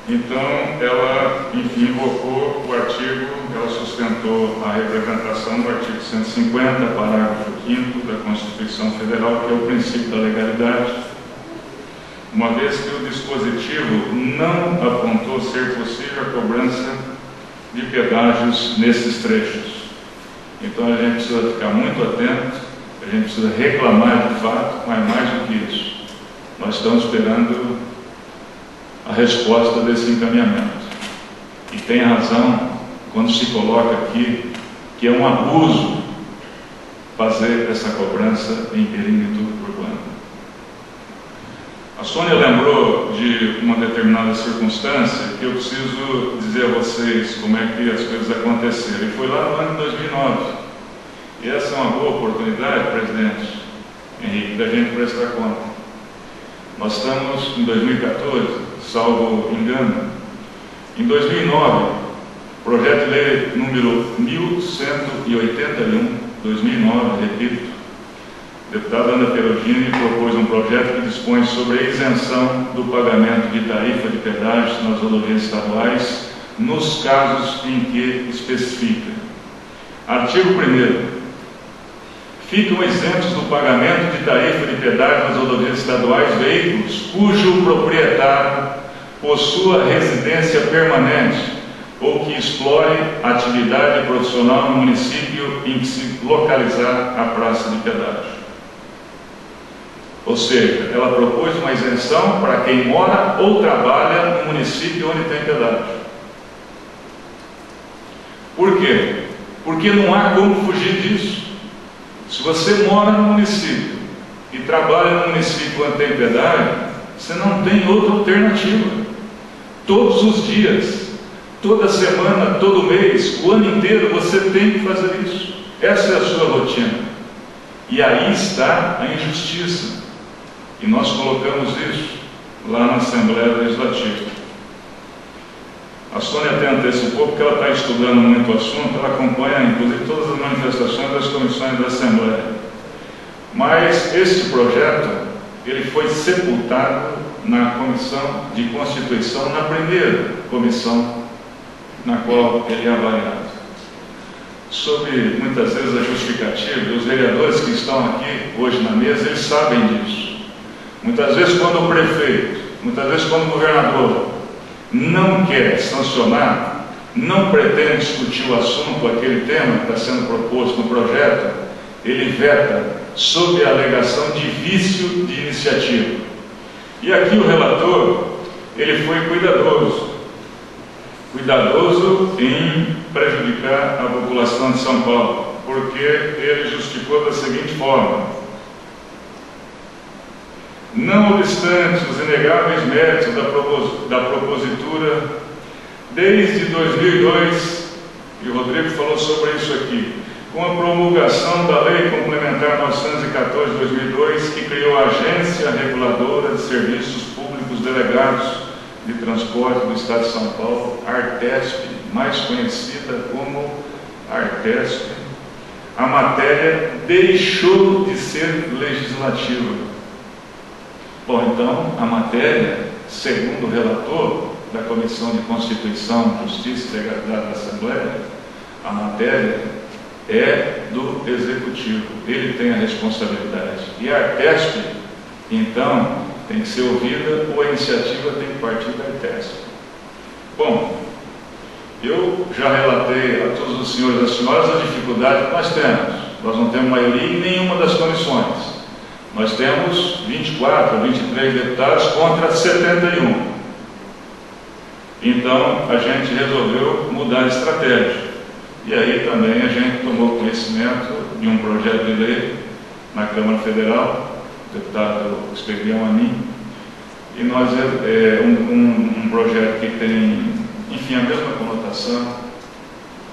Então, ela, enfim, invocou o artigo, ela sustentou a representação do artigo 150, parágrafo 5º da Constituição Federal, que é o princípio da legalidade, uma vez que o dispositivo não apontou ser possível a cobrança de pedágios nesses trechos. Então, a gente precisa ficar muito atento, a gente precisa reclamar de fato, mas mais do que isso, nós estamos esperando a resposta desse encaminhamento. E tem razão quando se coloca aqui que é um abuso fazer essa cobrança em perímetro urbano. A Sônia lembrou de uma determinada circunstância que eu preciso dizer a vocês como é que as coisas aconteceram. E foi lá no ano de 2009. E essa é uma boa oportunidade, presidente Henrique, da gente prestar conta. Nós estamos em 2014, salvo engano. Em 2009, projeto de lei número 1181, 2009, repito, a deputada Ana Perugini propôs um projeto que dispõe sobre a isenção do pagamento de tarifa de pedágios nas rodovias estaduais, nos casos em que especifica. Artigo 1º. Ficam isentos do pagamento de tarifa de pedágio nas rodovias estaduais veículos cujo proprietário possua residência permanente ou que explore atividade profissional no município em que se localizar a praça de pedágio. Ou seja, ela propôs uma isenção para quem mora ou trabalha no município onde tem pedágio. Por quê? Porque não há como fugir disso. Se você mora no município e trabalha no município onde tem pedágio, você não tem outra alternativa. Todos os dias, toda semana, todo mês, o ano inteiro, você tem que fazer isso. Essa é a sua rotina. E aí está a injustiça. E nós colocamos isso lá na Assembleia Legislativa. A Sônia até antecipou, porque ela está estudando muito o assunto, ela acompanha, inclusive, todas as manifestações das comissões da Assembleia. Mas este projeto, ele foi sepultado na Comissão de Constituição, na primeira comissão na qual ele é avaliado. Sob, muitas vezes, a justificativa, e os vereadores que estão aqui hoje na mesa, eles sabem disso. Muitas vezes, quando o prefeito, muitas vezes, quando o governador não quer sancionar, não pretende discutir o assunto, aquele tema que está sendo proposto no projeto, ele veta sob a alegação de vício de iniciativa. E aqui o relator, ele foi cuidadoso em prejudicar a população de São Paulo, porque ele justificou da seguinte forma: não obstante os inegáveis méritos da propositura, desde 2002, e o Rodrigo falou sobre isso aqui, com a promulgação da Lei Complementar 914 de 2002, que criou a Agência Reguladora de Serviços Públicos Delegados de Transporte do Estado de São Paulo, ARTESP, mais conhecida como ARTESP, a matéria deixou de ser legislativa. Bom, então, a matéria, segundo o relator da Comissão de Constituição, Justiça e Legalidade da Assembleia, a matéria é do Executivo, ele tem a responsabilidade. E a ARTESP, então, tem que ser ouvida ou a iniciativa tem que partir da ARTESP. Bom, eu já relatei a todos os senhores e as senhoras a dificuldade que nós temos. Nós não temos maioria em nenhuma das comissões. Nós temos 24 ou 23 deputados contra 71. Então, a gente resolveu mudar a estratégia. E aí também a gente tomou conhecimento de um projeto de lei na Câmara Federal, o deputado Espevião a mim, e nós um projeto que tem, enfim, a mesma conotação.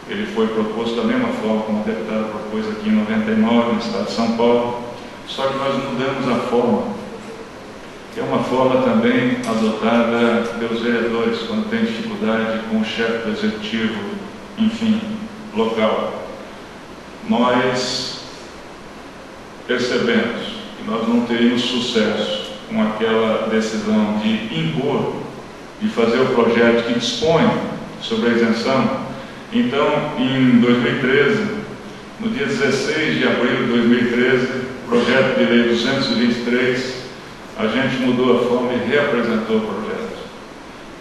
Ele foi proposto da mesma forma como o deputado propôs aqui em 99, no estado de São Paulo, só que nós mudamos a forma, que é uma forma também adotada pelos vereadores quando tem dificuldade com o chefe do executivo, enfim, local. Nós percebemos que nós não teríamos sucesso com aquela decisão de impor, de fazer o projeto que dispõe sobre a isenção. Então, em 2013, no dia 16 de abril de 2013, projeto de lei 223, a gente mudou a forma e reapresentou o projeto.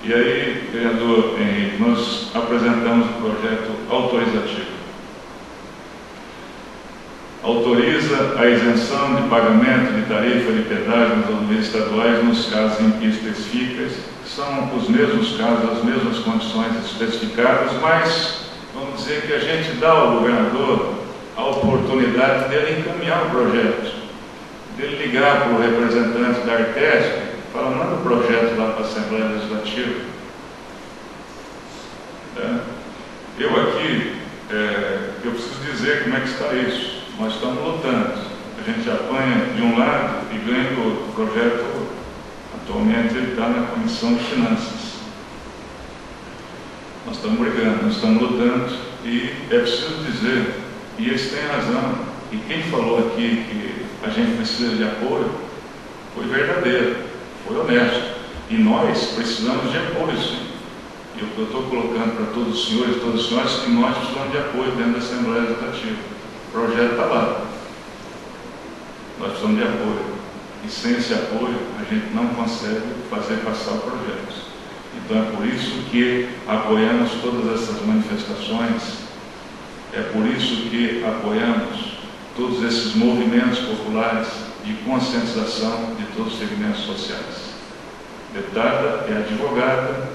E aí, vereador Henrique, nós apresentamos o projeto autorizativo. Autoriza a isenção de pagamento de tarifa de pedágio nas rodovias estaduais nos casos em que especificas. São os mesmos casos, as mesmas condições especificadas, mas vamos dizer que a gente dá ao governador a oportunidade dele encaminhar o projeto, dele ligar para o representante da ARTESP, falar, manda o projeto lá para a Assembleia Legislativa. Eu aqui, eu preciso dizer como é que está isso. Nós estamos lutando. A gente apanha de um lado e ganha do outro. O projeto, atualmente, ele está na Comissão de Finanças. Nós estamos brigando, nós estamos lutando, e é preciso dizer, e eles têm razão, e quem falou aqui que a gente precisa de apoio, foi verdadeiro, foi honesto, e nós precisamos de apoio, sim. E o que eu estou colocando para todos os senhores e todas as senhoras, que nós precisamos de apoio dentro da Assembleia Legislativa. O projeto está lá, nós precisamos de apoio, e sem esse apoio a gente não consegue fazer passar o projeto. Então é por isso que apoiamos todas essas manifestações, é por isso que apoiamos todos esses movimentos populares de conscientização de todos os segmentos sociais. Deputada é advogada,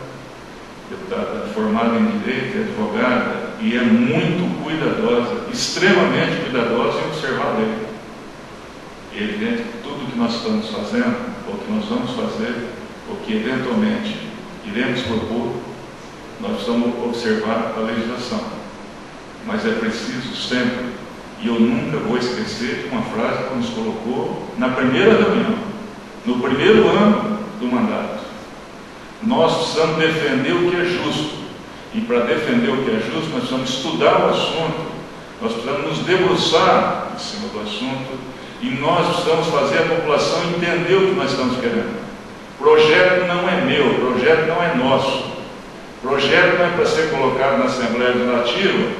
deputada formada em Direito, é advogada, e é muito cuidadosa, extremamente cuidadosa em observar a lei. É evidente que tudo que nós estamos fazendo, ou que nós vamos fazer, ou que eventualmente iremos propor, nós precisamos observar a legislação. Mas é preciso sempre, e eu nunca vou esquecer de uma frase que nos colocou na primeira reunião, no primeiro ano do mandato. Nós precisamos defender o que é justo. E para defender o que é justo, nós precisamos estudar o assunto, nós precisamos nos debruçar em cima do assunto, e nós precisamos fazer a população entender o que nós estamos querendo. Projeto não é meu, projeto não é nosso. Projeto não é para ser colocado na Assembleia Legislativa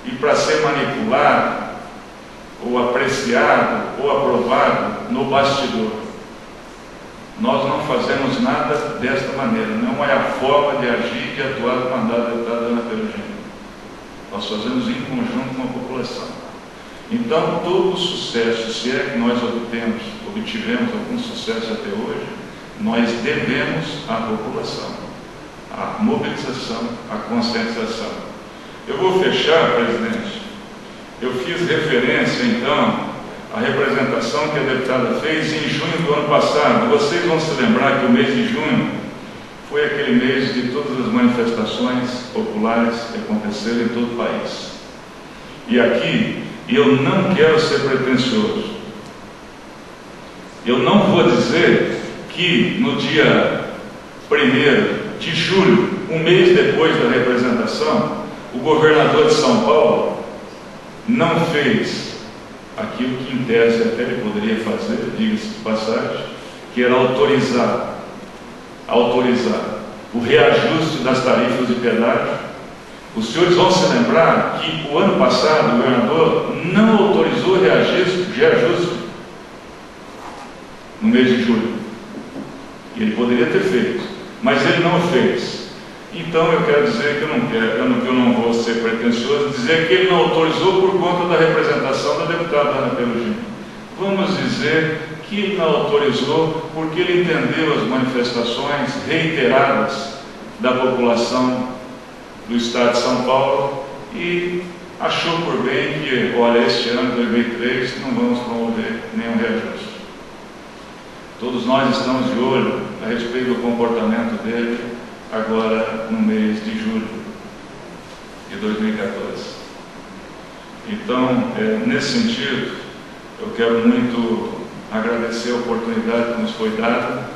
e para ser manipulado, ou apreciado, ou aprovado no bastidor. Nós não fazemos nada desta maneira, não é a forma de agir e de atuar do mandato deputada Ana Perugino. Nós fazemos em conjunto com a população. Então, todo o sucesso, se é que nós obtivemos algum sucesso até hoje, nós devemos à população, à mobilização, à conscientização. Eu vou fechar, presidente. Eu fiz referência, então, à representação que a deputada fez em junho do ano passado. Vocês vão se lembrar que o mês de junho foi aquele mês de todas as manifestações populares que aconteceram em todo o país. E aqui, eu não quero ser pretensioso. Eu não vou dizer que no dia 1º de julho, um mês depois da representação, o governador de São Paulo não fez aquilo que em tese até ele poderia fazer, diga-se de passagem, que era autorizar o reajuste das tarifas de pedágio. Os senhores vão se lembrar que o ano passado o governador não autorizou o reajuste no mês de julho. E ele poderia ter feito, mas ele não fez. Então eu quero dizer que eu não vou ser pretensioso, dizer que ele não autorizou por conta da representação da deputada Ana Perugino. Vamos dizer que ele não autorizou porque ele entendeu as manifestações reiteradas da população do Estado de São Paulo e achou por bem que, olha, este ano, 2003, não vamos promover nenhum reajuste. Todos nós estamos de olho a respeito do comportamento dele agora no mês de julho de 2014. Então, nesse sentido, eu quero muito agradecer a oportunidade que nos foi dada.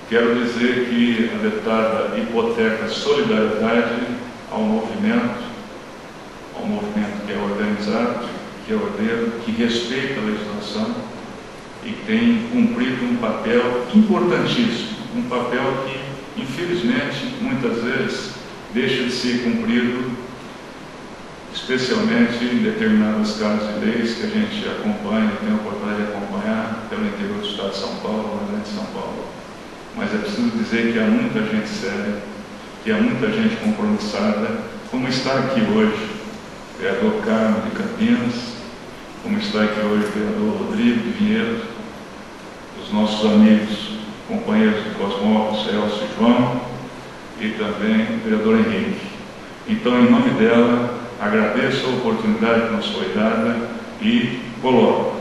Quero dizer que a deputada hipoteca solidariedade ao movimento que é organizado, que é ordeiro, que respeita a legislação e que tem cumprido um papel importantíssimo, um papel que, infelizmente, muitas vezes deixa de ser cumprido, especialmente em determinados casos de leis que a gente acompanha, tem a oportunidade de acompanhar pelo interior do Estado de São Paulo, na Grande São Paulo. Mas é preciso dizer que há muita gente séria, que há muita gente compromissada, como está aqui hoje o vereador Carmo de Campinas, como está aqui hoje o vereador Rodrigo de Vinhedo, os nossos amigos, companheiros de Cosmópolis, Elcio e João, e também o vereador Henrique. Então, em nome dela, agradeço a oportunidade que nos foi dada e coloco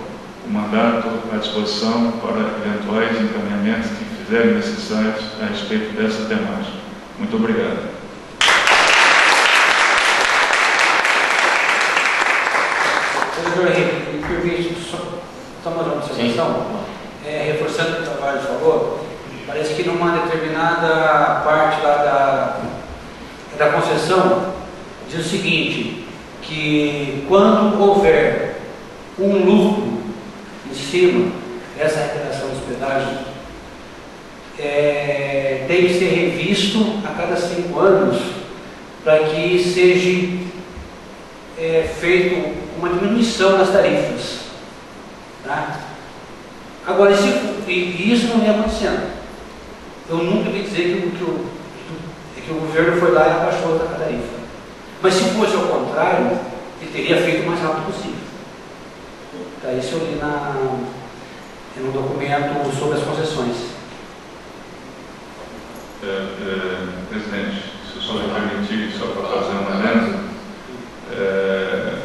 o mandato à disposição para eventuais encaminhamentos que fizerem necessários a respeito dessa temática. Muito obrigado. Vereador Henrique, me permite só mais uma observação? Reforçando o que o Tavares falou, parece que numa determinada parte lá da concessão diz o seguinte, que quando houver um lucro em cima dessa arrecadação dos pedágios, tem que ser revisto a cada 5 anos para que seja feito uma diminuição das tarifas. Tá? Agora, isso não vem acontecendo. Eu nunca vi dizer que o governo foi lá e abaixou a tarifa. Mas se fosse ao contrário, ele teria feito o mais rápido possível. Tá, isso eu li no documento sobre as concessões. Presidente, se o senhor me permitir, só para fazer uma análise,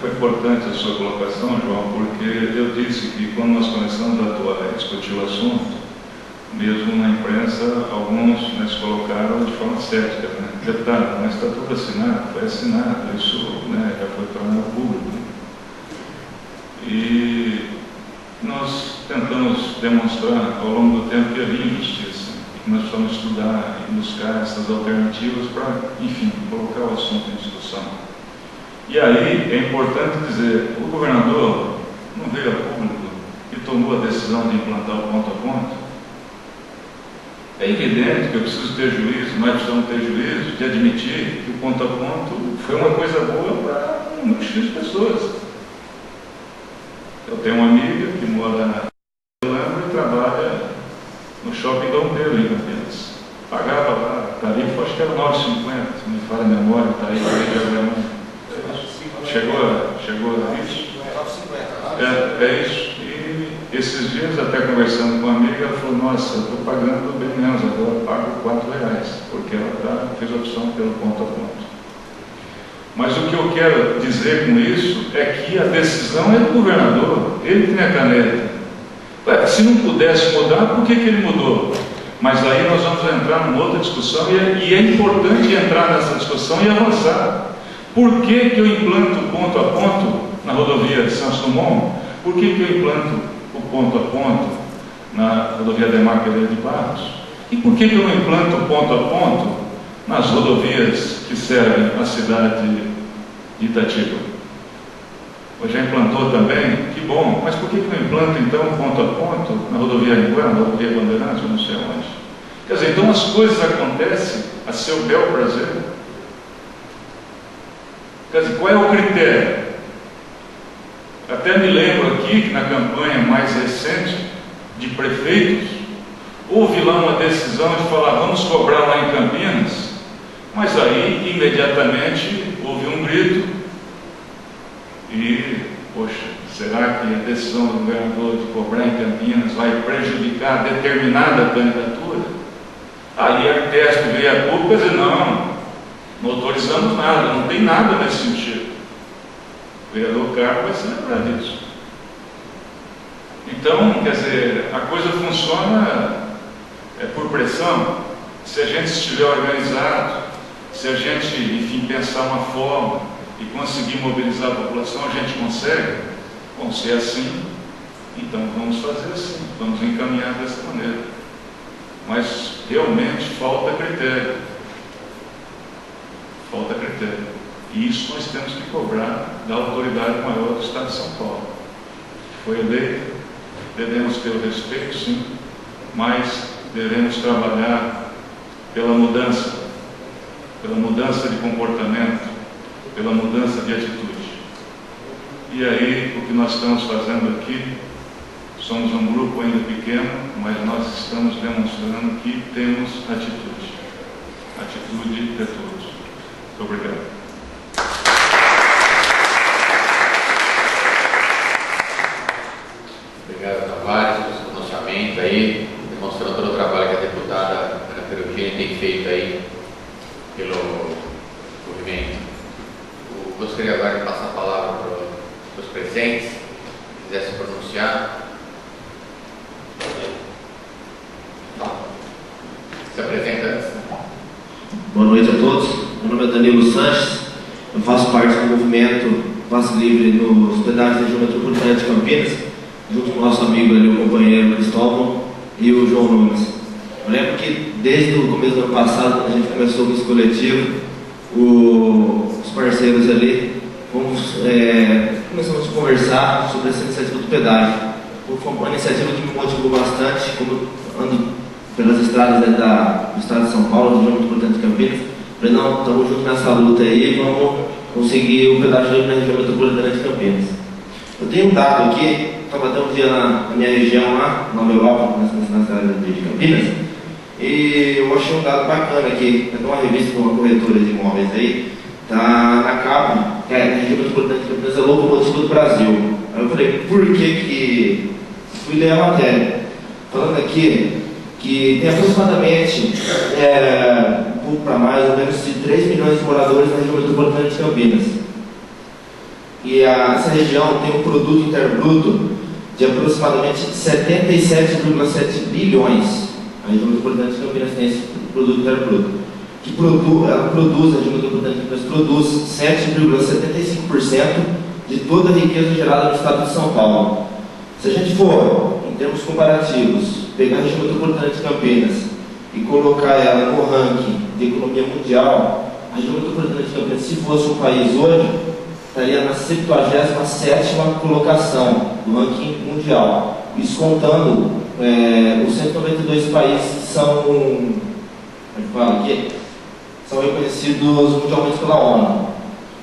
foi importante a sua colocação, João, porque eu disse que quando nós começamos a atuar e discutir o assunto, mesmo na imprensa, alguns se colocaram de forma cética, né? Deputado, mas está tudo assinado, foi assinado, isso já foi tornado público. E nós tentamos demonstrar ao longo do tempo que havia injustiça, e que nós precisamos estudar e buscar essas alternativas para, enfim, colocar o assunto em discussão. E aí é importante dizer, o governador não veio a público e tomou a decisão de implantar o ponto a ponto. É evidente que eu preciso ter juízo, nós precisamos ter juízo de admitir que o ponto a ponto foi uma coisa boa para um número X de pessoas. Eu tenho uma amiga que mora na Holanda e trabalha no shopping da aí também de Abrão. Chegou a isso? É isso. E esses dias, até conversando com uma amiga, ela falou, nossa, eu estou pagando bem menos, agora eu pago R$4, porque ela fez a opção pelo ponto a ponto. Mas o que eu quero dizer com isso é que a decisão é do governador, ele tem a caneta. Ué, se não pudesse mudar, por que ele mudou? Mas aí nós vamos entrar numa outra discussão e é importante entrar nessa discussão e avançar. Por que eu implanto ponto a ponto na rodovia Santos Dumont? Por que eu implanto o ponto a ponto na rodovia Ademar Pereira de Barros? E por que eu não implanto ponto a ponto nas rodovias que servem a cidade de Itatiba? Já implantou também? Que bom, mas por que eu não implanto então ponto a ponto na rodovia Anguera, na rodovia Bandeirantes, eu não sei onde? Quer dizer, então as coisas acontecem a seu bel prazer. Quer dizer, qual é o critério? Até me lembro aqui que na campanha mais recente de prefeitos, houve lá uma decisão de falar, vamos cobrar lá em Campinas, mas aí imediatamente houve um grito e, poxa, será que a decisão do governador de cobrar em Campinas vai prejudicar determinada candidatura? Aí a Artesp veio a público e dizer, não autorizamos nada, não tem nada nesse sentido. O vereador Carmo vai se lembrar disso. Então, quer dizer, a coisa funciona por pressão. Se a gente estiver organizado, se a gente, enfim, pensar uma forma e conseguir mobilizar a população, a gente consegue. Bom, se é assim, então vamos fazer assim, vamos encaminhar dessa maneira. Mas realmente falta critério. Falta critério. E isso nós temos que cobrar da autoridade maior do Estado de São Paulo. Foi eleita, devemos ter o respeito, sim, mas devemos trabalhar pela mudança de comportamento, pela mudança de atitude. E aí, o que nós estamos fazendo aqui, somos um grupo ainda pequeno, mas nós estamos demonstrando que temos atitude. Atitude de todos. Muito obrigado. Obrigado, Tavares, pelo pronunciamento aí, demonstrando todo o trabalho que a deputada Ana Perugini tem feito aí pelo movimento. Eu gostaria agora de passar a palavra para os presentes, se quiser se pronunciar. Se apresenta antes. Boa noite a todos. Meu nome é Danilo Sanches. Eu faço parte do movimento Passe Livre nos pedágios da região metropolitana de Campinas, junto com o nosso amigo ali, o companheiro Cristóvão e o João Nunes. Eu lembro que desde o começo do ano passado, quando a gente começou com esse coletivo, os parceiros ali, começamos a conversar sobre essa iniciativa do pedágio. Foi uma iniciativa que me motivou bastante, como ando pelas estradas do estado de São Paulo, do região metropolitana de Campinas. Falei, não, estamos juntos nessa luta aí, vamos conseguir o pedágio na região metropolitana de Campinas. Eu tenho um dado aqui, estava até um dia na minha região lá, Nova Europa, na cidade de Campinas, e eu achei um dado bacana aqui, é de uma revista de uma corretora de imóveis aí, está na capa, que a região metropolitana de Campinas é locomotiva do Brasil. Aí eu falei, por que fui ler a matéria, falando aqui que tem aproximadamente um pouco para mais ou menos de 3 milhões de moradores na região metropolitana de Campinas. E essa região tem um produto interno bruto de aproximadamente 77,7 bilhões. A região metropolitana de Campinas tem esse produto interno bruto. A região metropolitana de Campinas produz 7,75% de toda a riqueza gerada no estado de São Paulo. Se a gente for, em termos comparativos, pegar a região metropolitana de Campinas e colocar ela no ranking de economia mundial, a região metropolitana de Campinas, se fosse um país hoje, estaria na 77ª colocação do ranking mundial. Isso contando os 192 países que são reconhecidos mundialmente pela ONU.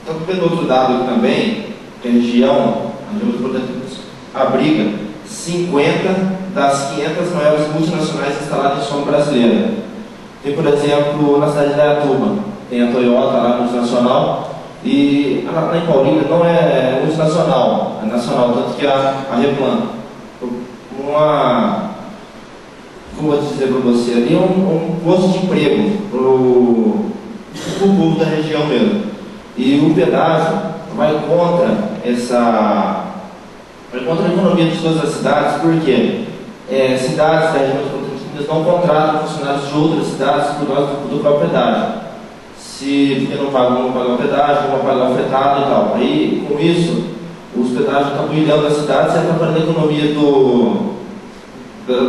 Então, vendo outro dado aqui também, que a região metropolitana de Campinas abriga 50 das 500 maiores multinacionais instaladas em solo brasileira. Tem, por exemplo, na cidade de Indaiatuba, tem a Toyota lá, multinacional, e lá em Paulínia não é multinacional, é nacional, tanto que a Replan, como vou dizer para você, ali é um posto de emprego para o povo da região mesmo. E o pedágio vai contra a economia de todas as cidades, porque cidades da região metropolitana não contratam funcionários de outras cidades por causa do próprio pedágio. Porque não vão pagar o pedágio, não vão pagar o fretado e tal. Aí, com isso, os pedágios estão brilhando nas cidades e atrapalhando a economia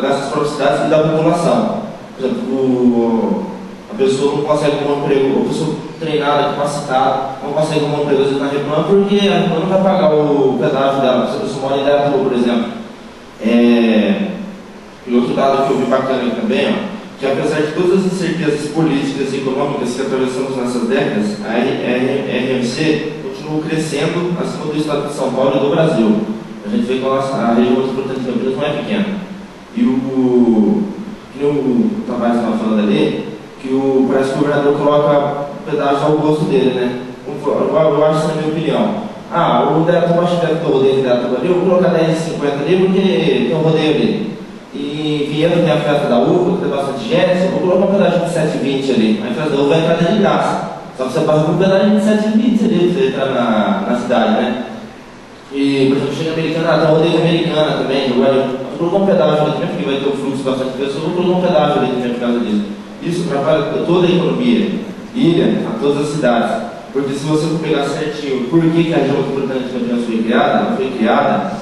dessas próprias cidades e da população. Por exemplo, a pessoa não consegue arrumar um emprego, a pessoa treinada, capacitada, não consegue arrumar um emprego às vezes na Replan porque a Replan não vai pagar o pedágio dela. Se a pessoa mora em Indaiatuba, por exemplo. E outro dado que eu vi bacana aqui também, que apesar de todas as incertezas políticas e econômicas que atravessamos nessas décadas, a RMC continua crescendo acima do estado de São Paulo e do Brasil. A gente vê que a região metropolitana de Campinas não é pequena. E o Tavares estava falando ali, parece que o governador coloca pedágio ao gosto dele, né? Eu acho, na minha opinião. O Indaiatuba, acho que deve ter o rodeio de Indaiatuba ali, eu vou colocar 10,50 ali porque tem um rodeio ali. E Viena tem a festa da uva, que tem bastante gente, eu vou colocar um pedágio de 7,20 ali. A festa da uva vai entrar de graça. Só que você paga um pedágio de 7,20 ali pra você entrar na cidade, né? E, por exemplo, chega Americana, tem a rodeio Americana também. Eu vou colocar um pedágio ali também, porque vai ter um fluxo bastante de pessoas, eu vou colocar um pedágio ali também por causa disso. Isso atrapalha toda a economia, ilha, a todas as cidades. Porque se você for pegar certinho por que a região metropolitana de Campinas foi criada, ela foi criada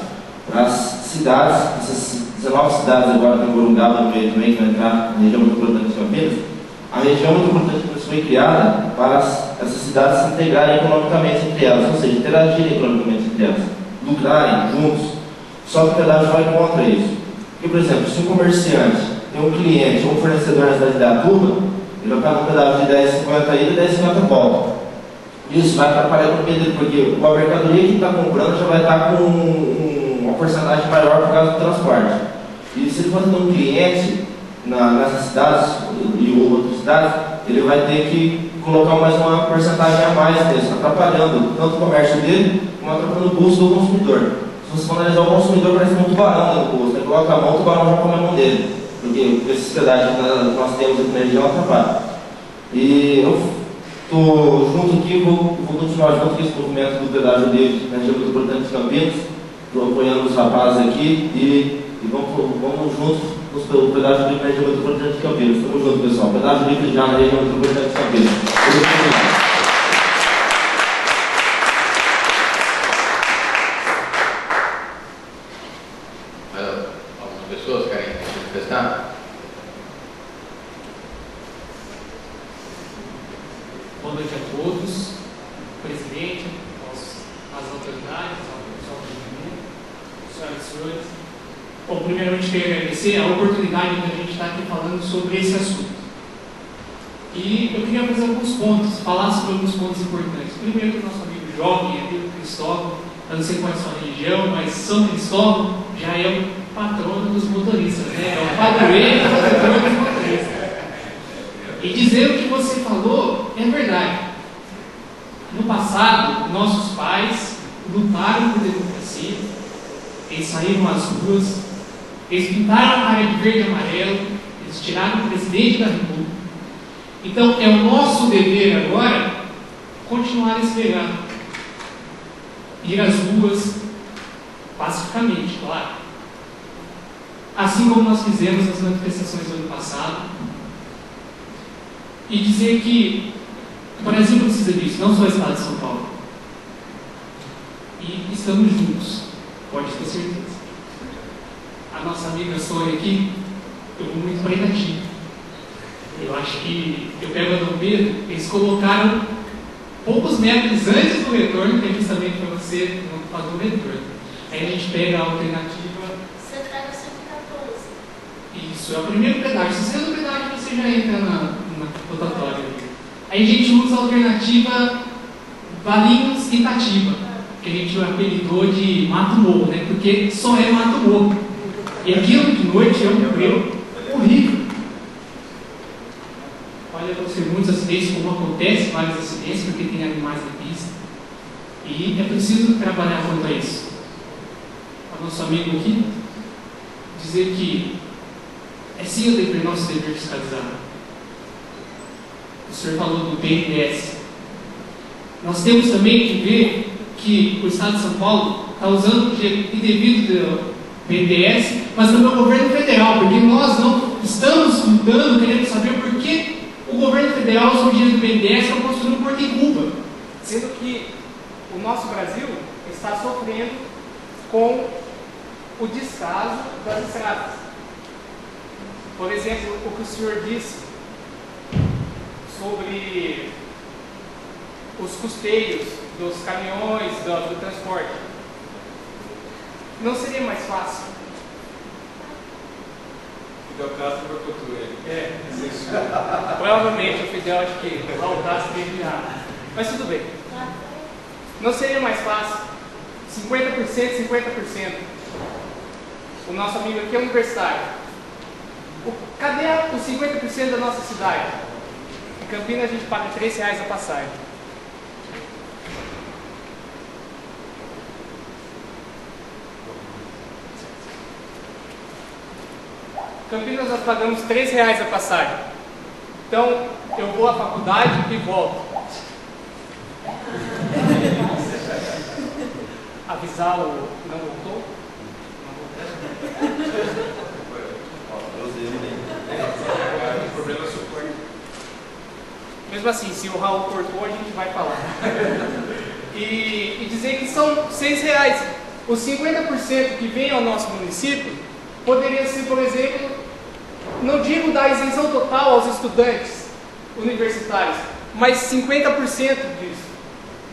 para as cidades, essas 19 cidades agora tem Morungaba no meio também, que vai entrar na região metropolitana de Campinas. A região metropolitana de Campinas foi criada para essas cidades se integrarem economicamente entre elas, ou seja, interagirem economicamente entre elas, lucrarem juntos. Só que o pedágio vai contra isso. Porque, por exemplo, se um comerciante tem um cliente ou um fornecedor na cidade de Indaiatuba, ele vai pagar um pedágio de 10,50 ida e 10,50 volta. Isso vai atrapalhar a economia dele, porque a mercadoria que está comprando já vai estar com uma porcentagem maior por causa do transporte. E se ele for ter um cliente nessas cidades e outras cidades, ele vai ter que colocar mais uma porcentagem a mais nisso, atrapalhando tanto o comércio dele, como atrapalhando o bolso do consumidor. Se você for analisar o consumidor, parece muito tubarão no bolso, né? Coloca a mão, o tubarão já come a mão dele, porque esses pedágios que nós temos aqui na região atrapalham. E eu estou junto aqui, vou continuar junto com esse movimento do pedágio dele na região metropolitana de Campinas, estou apoiando os rapazes aqui e vamos juntos pelo pedágio livre na região metropolitana de Campinas. Estamos juntos, pessoal. Pedágio livre já na região metropolitana de Campinas. Algumas pessoas querem se manifestar? Boa noite a todos, presidente, as autoridades, ao pessoal do movimento, senhoras e senhores. Bom, primeiramente quero agradecer a oportunidade de a gente estar aqui falando sobre esse assunto. E eu queria fazer alguns pontos, falar sobre alguns pontos importantes. Primeiro, o nosso amigo jovem, amigo Cristóvão, eu não sei qual é a sua religião, mas São Cristóvão já é o patrono dos motoristas, né? É o padroeiro dos motoristas. E dizer o que você falou é verdade. No passado, nossos pais lutaram por democracia, eles saíram às ruas, eles pintaram a cara de verde e amarelo, eles tiraram o presidente da República. Então, é o nosso dever agora continuar esse legado. Ir às ruas, pacificamente, claro. Assim como nós fizemos nas manifestações do ano passado. E dizer que o Brasil precisa disso, não só o Estado de São Paulo. E estamos juntos, pode ter certeza. A nossa amiga Sônia aqui, eu vou muito para Irati. Eu acho que eu pego a Dom Pedro, eles colocaram poucos metros antes do retorno, que é justamente para você não fazer o retorno. Aí a gente pega a alternativa. Você traz o 114. Isso, é o primeiro pedágio. Se você é do pedágio, você já entra na rotatória. Aí a gente usa a alternativa Valinhos e Itatiba, que a gente apelidou de Mato Morro, né? Porque só é Mato Morro. E aquilo de noite é um breu horrível. pode acontecer muitos acidentes, como acontece vários acidentes, porque tem animais na pista. E é preciso trabalhar quanto a isso. O nosso amigo aqui dizer que é sim o nosso dever fiscalizar. O senhor falou do BNDES. Nós temos também que ver que o Estado de São Paulo está usando o dinheiro indevido do BNDES, mas também o governo federal, porque nós não estamos lutando, querendo saber por que o governo federal usa o dinheiro do BNDES para construir um porto em Cuba, sendo que o nosso Brasil está sofrendo com o descaso das estradas. Por exemplo, o que o senhor disse sobre os custeios dos caminhões, do transporte. Não seria mais fácil? Fidel Castro boicotou ele. Provavelmente o Fidel, acho que o Raul Castro teve errado. Mas tudo bem. Não seria mais fácil? 50%, 50%. O nosso amigo aqui é universitário. Cadê os 50% da nossa cidade? Em Campinas a gente paga R$3 a passagem. Campinas nós pagamos R$3 a passagem. Então eu vou à faculdade e volto. Avisar o não voltou? Mesmo assim, se o Raul cortou, a gente vai falar. E dizer que são R$6. Os 50% que vem ao nosso município poderia ser, por exemplo, não digo da isenção total aos estudantes universitários, mas 50% disso.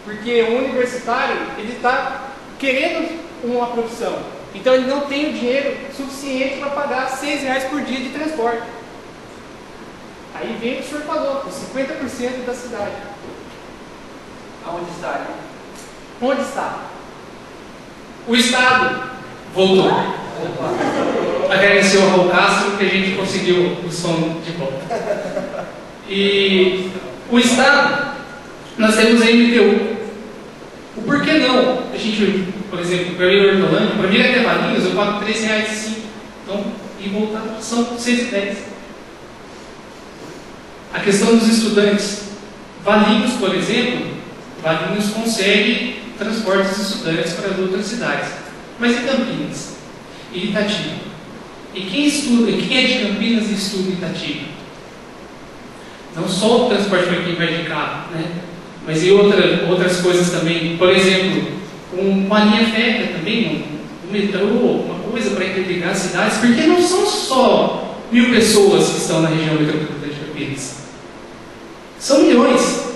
Porque o universitário, ele está querendo uma profissão. Então ele não tem o dinheiro suficiente para pagar R$6 por dia de transporte. Aí vem o que o senhor falou, os 50% da cidade. Aonde está? Onde está? O Estado voltou. Agradecer ao Raul Castro que a gente conseguiu o som de volta. E o Estado, nós temos a MTU. O porquê não? A gente, por exemplo, para ir a Hortolândia, para vir até Valinhos, eu pago R$3 sim. Então, e voltar são R$110. A questão dos estudantes. Valinhos, por exemplo, Valinhos consegue transporte dos estudantes para as outras cidades. Mas e Campinas? E Itatiba? E quem é de Campinas e estuda em Itatiba? Não só o transporte para quem vai de carro, né? Mas e outras coisas também. Por exemplo, uma linha férrea também, um metrô, uma coisa para interligar as cidades, porque não são só 1.000 pessoas que estão na região metropolitana de Campinas. São milhões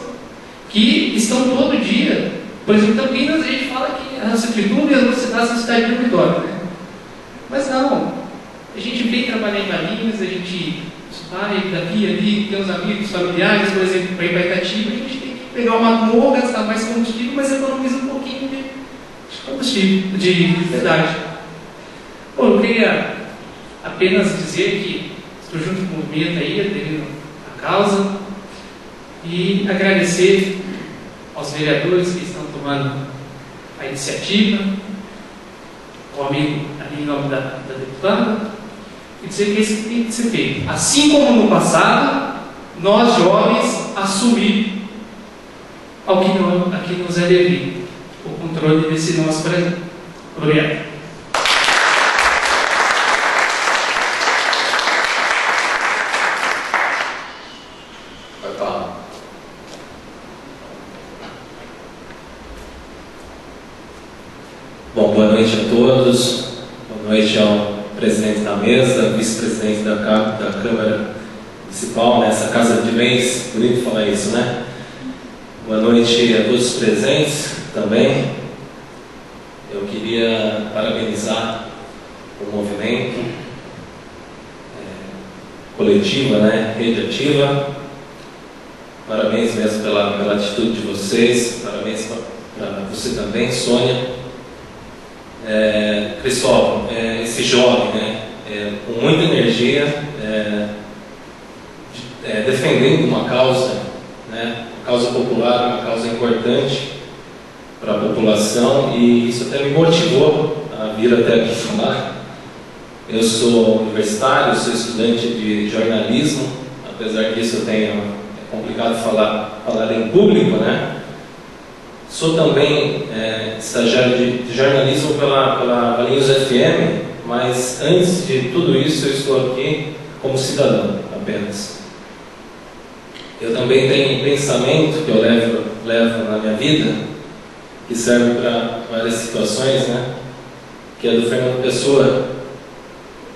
que estão todo dia. Por exemplo, em Campinas a gente fala que a Ciclituba e as velocidades são cidade de dormitório, né? Mas não. A gente vem trabalhar em Valinhos, a gente vai daqui ali, tem uns amigos, familiares, por exemplo, para ir para Itatiba, a gente tem que pegar uma morra, gastar mais combustível, mas economiza um pouquinho de combustível, de verdade. Bom, eu queria apenas dizer que estou junto com o movimento aí, aderindo à causa, e agradecer aos vereadores que estão tomando a iniciativa, ao amigo ali em nome da deputada, e dizer que isso tem que ser feito. Assim como no passado, nós jovens assumir ao que nos é devido, o controle desse nosso Brasil. Obrigado. Vai falar. Bom, boa noite a todos. Boa noite ao presidente da mesa, vice-presidente da Câmara Municipal, nessa casa de bens, bonito falar isso, né? Boa noite a todos os presentes também. Eu queria parabenizar o movimento coletiva, né? Rede Ativa. Parabéns mesmo pela atitude de vocês. Parabéns para você também, Sônia. Cristóvão, esse jovem, né, com muita energia, defendendo defendendo uma causa, né, uma causa popular, uma causa importante para a população, e isso até me motivou a vir até aqui falar. Eu sou universitário, sou estudante de jornalismo, apesar disso é complicado falar em público, né? Sou também estagiário de jornalismo pela Valinhos FM, mas antes de tudo isso eu estou aqui como cidadão apenas. Eu também tenho um pensamento que eu levo na minha vida, que serve para várias situações, né? Que é do Fernando Pessoa,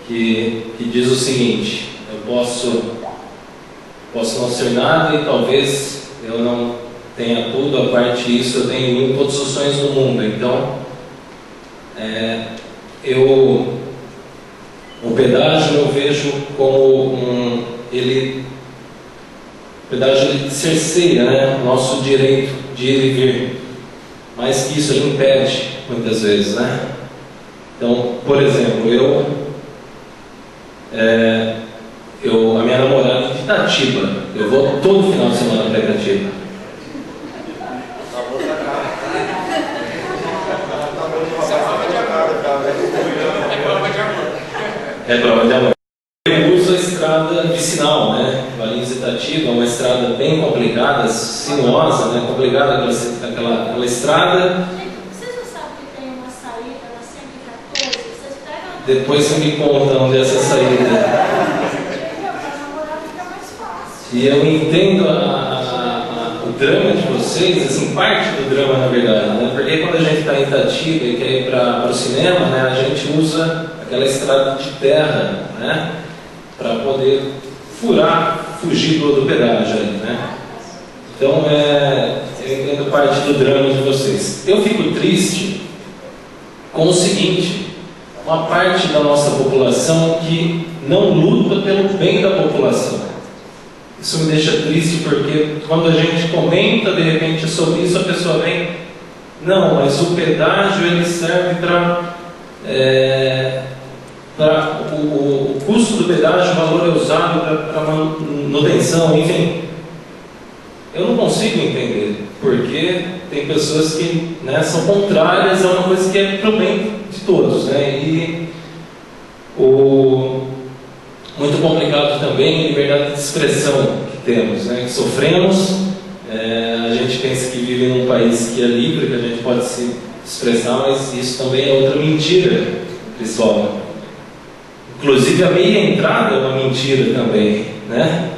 que diz o seguinte: eu posso não ser nada e talvez eu não tenha tudo, a parte disso eu tenho todos os sonhos do mundo. Então, o pedágio eu vejo como o pedágio ele cerceia, né, o nosso direito de ir e vir. Mais que isso, ele impede muitas vezes, né? Então, por exemplo, a minha namorada é de Itatiba, eu vou todo final de semana para Itatiba. É prova de amor. Eu uso a estrada vicinal, né? Valinhos Itatiba, uma estrada bem complicada, sinuosa, né? Complicada aquela estrada. Vocês não sabem que tem uma saída na 114? Vocês pegam. Depois você me conta onde é essa saída. E eu entendo o drama de vocês, assim, parte do drama na verdade, né? Porque quando a gente está em Itatiba e quer ir para o cinema, né? A gente usa aquela estrada de terra, né? Para poder fugir do pedágio ali, né? Então, eu entendo parte do drama de vocês. Eu fico triste com o seguinte: uma parte da nossa população que não luta pelo bem da população. Isso me deixa triste porque quando a gente comenta de repente sobre isso, a pessoa vem, não, mas o pedágio ele serve para o custo do pedágio, o valor é usado para manutenção, enfim. Eu não consigo entender, porque tem pessoas que, né, são contrárias a uma coisa que é para o bem de todos, né? E muito complicado também a liberdade de expressão que temos, né? Que sofremos. A gente pensa que vive num país que é livre, que a gente pode se expressar, mas isso também é outra mentira, pessoal. Inclusive a meia entrada é uma mentira também, né?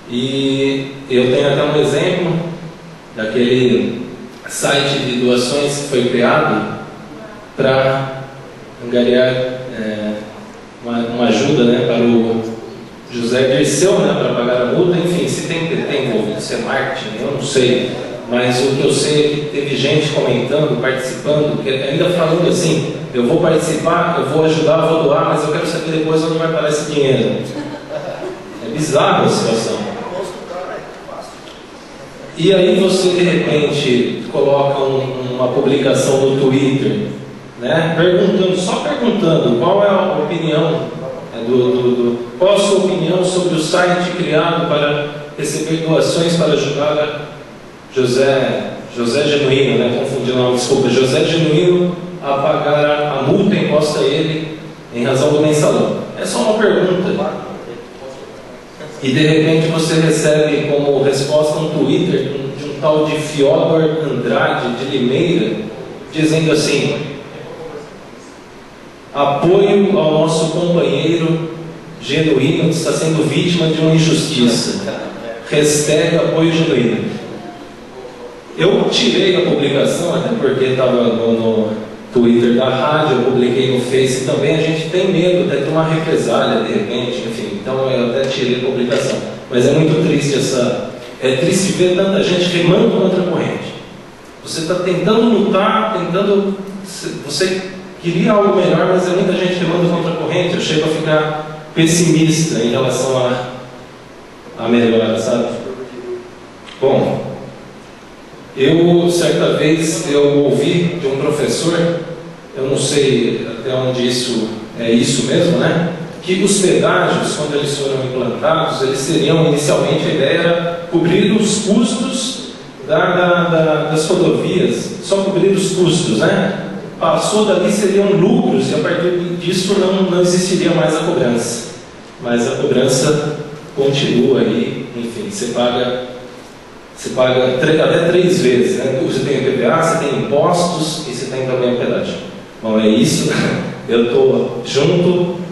E eu tenho até um exemplo daquele site de doações que foi criado para angariar uma ajuda, né, para o José Dirceu, né, para pagar a multa. Enfim, se tem envolvido, se é marketing, eu não sei, mas o que eu sei é que teve gente comentando, participando, ainda falando assim: eu vou participar, eu vou ajudar, eu vou doar, mas eu quero saber depois onde vai parar esse dinheiro. É bizarra a situação. E aí você de repente coloca uma publicação no Twitter, né, só perguntando qual é a opinião qual a sua opinião sobre o site criado para receber doações para ajudar a José Genuíno, né, confundi o nome, desculpa, José Genuíno a pagar a multa imposta a ele em razão do mensalão. É só uma pergunta. E de repente você recebe como resposta um Twitter de um tal de Fiodor Andrade de Limeira, dizendo assim: apoio ao nosso companheiro genuíno que está sendo vítima de uma injustiça. Hashtag apoio genuíno. Eu tirei a publicação, até porque estava no Twitter da rádio, eu publiquei no Face também. A gente tem medo até de uma represália de repente, enfim, então eu até tirei a publicação. Mas é muito triste é triste ver tanta gente remando contra a corrente. Você está tentando lutar, você queria algo melhor, mas é muita gente remando contra a corrente. Eu chego a ficar pessimista em relação a melhora, sabe? Bom, certa vez eu ouvi de um professor, eu não sei até onde isso é isso mesmo, né? que os pedágios, quando eles foram implantados, eles seriam, inicialmente, a ideia era cobrir os custos das rodovias, só cobrir os custos, né? Passou dali, seriam lucros, e a partir disso não existiria mais a cobrança. Mas a cobrança continua aí, enfim, você paga até 3 vezes, né? Você tem o IPVA, você tem impostos e você tem também o pedágio. Bom, é isso. Eu estou junto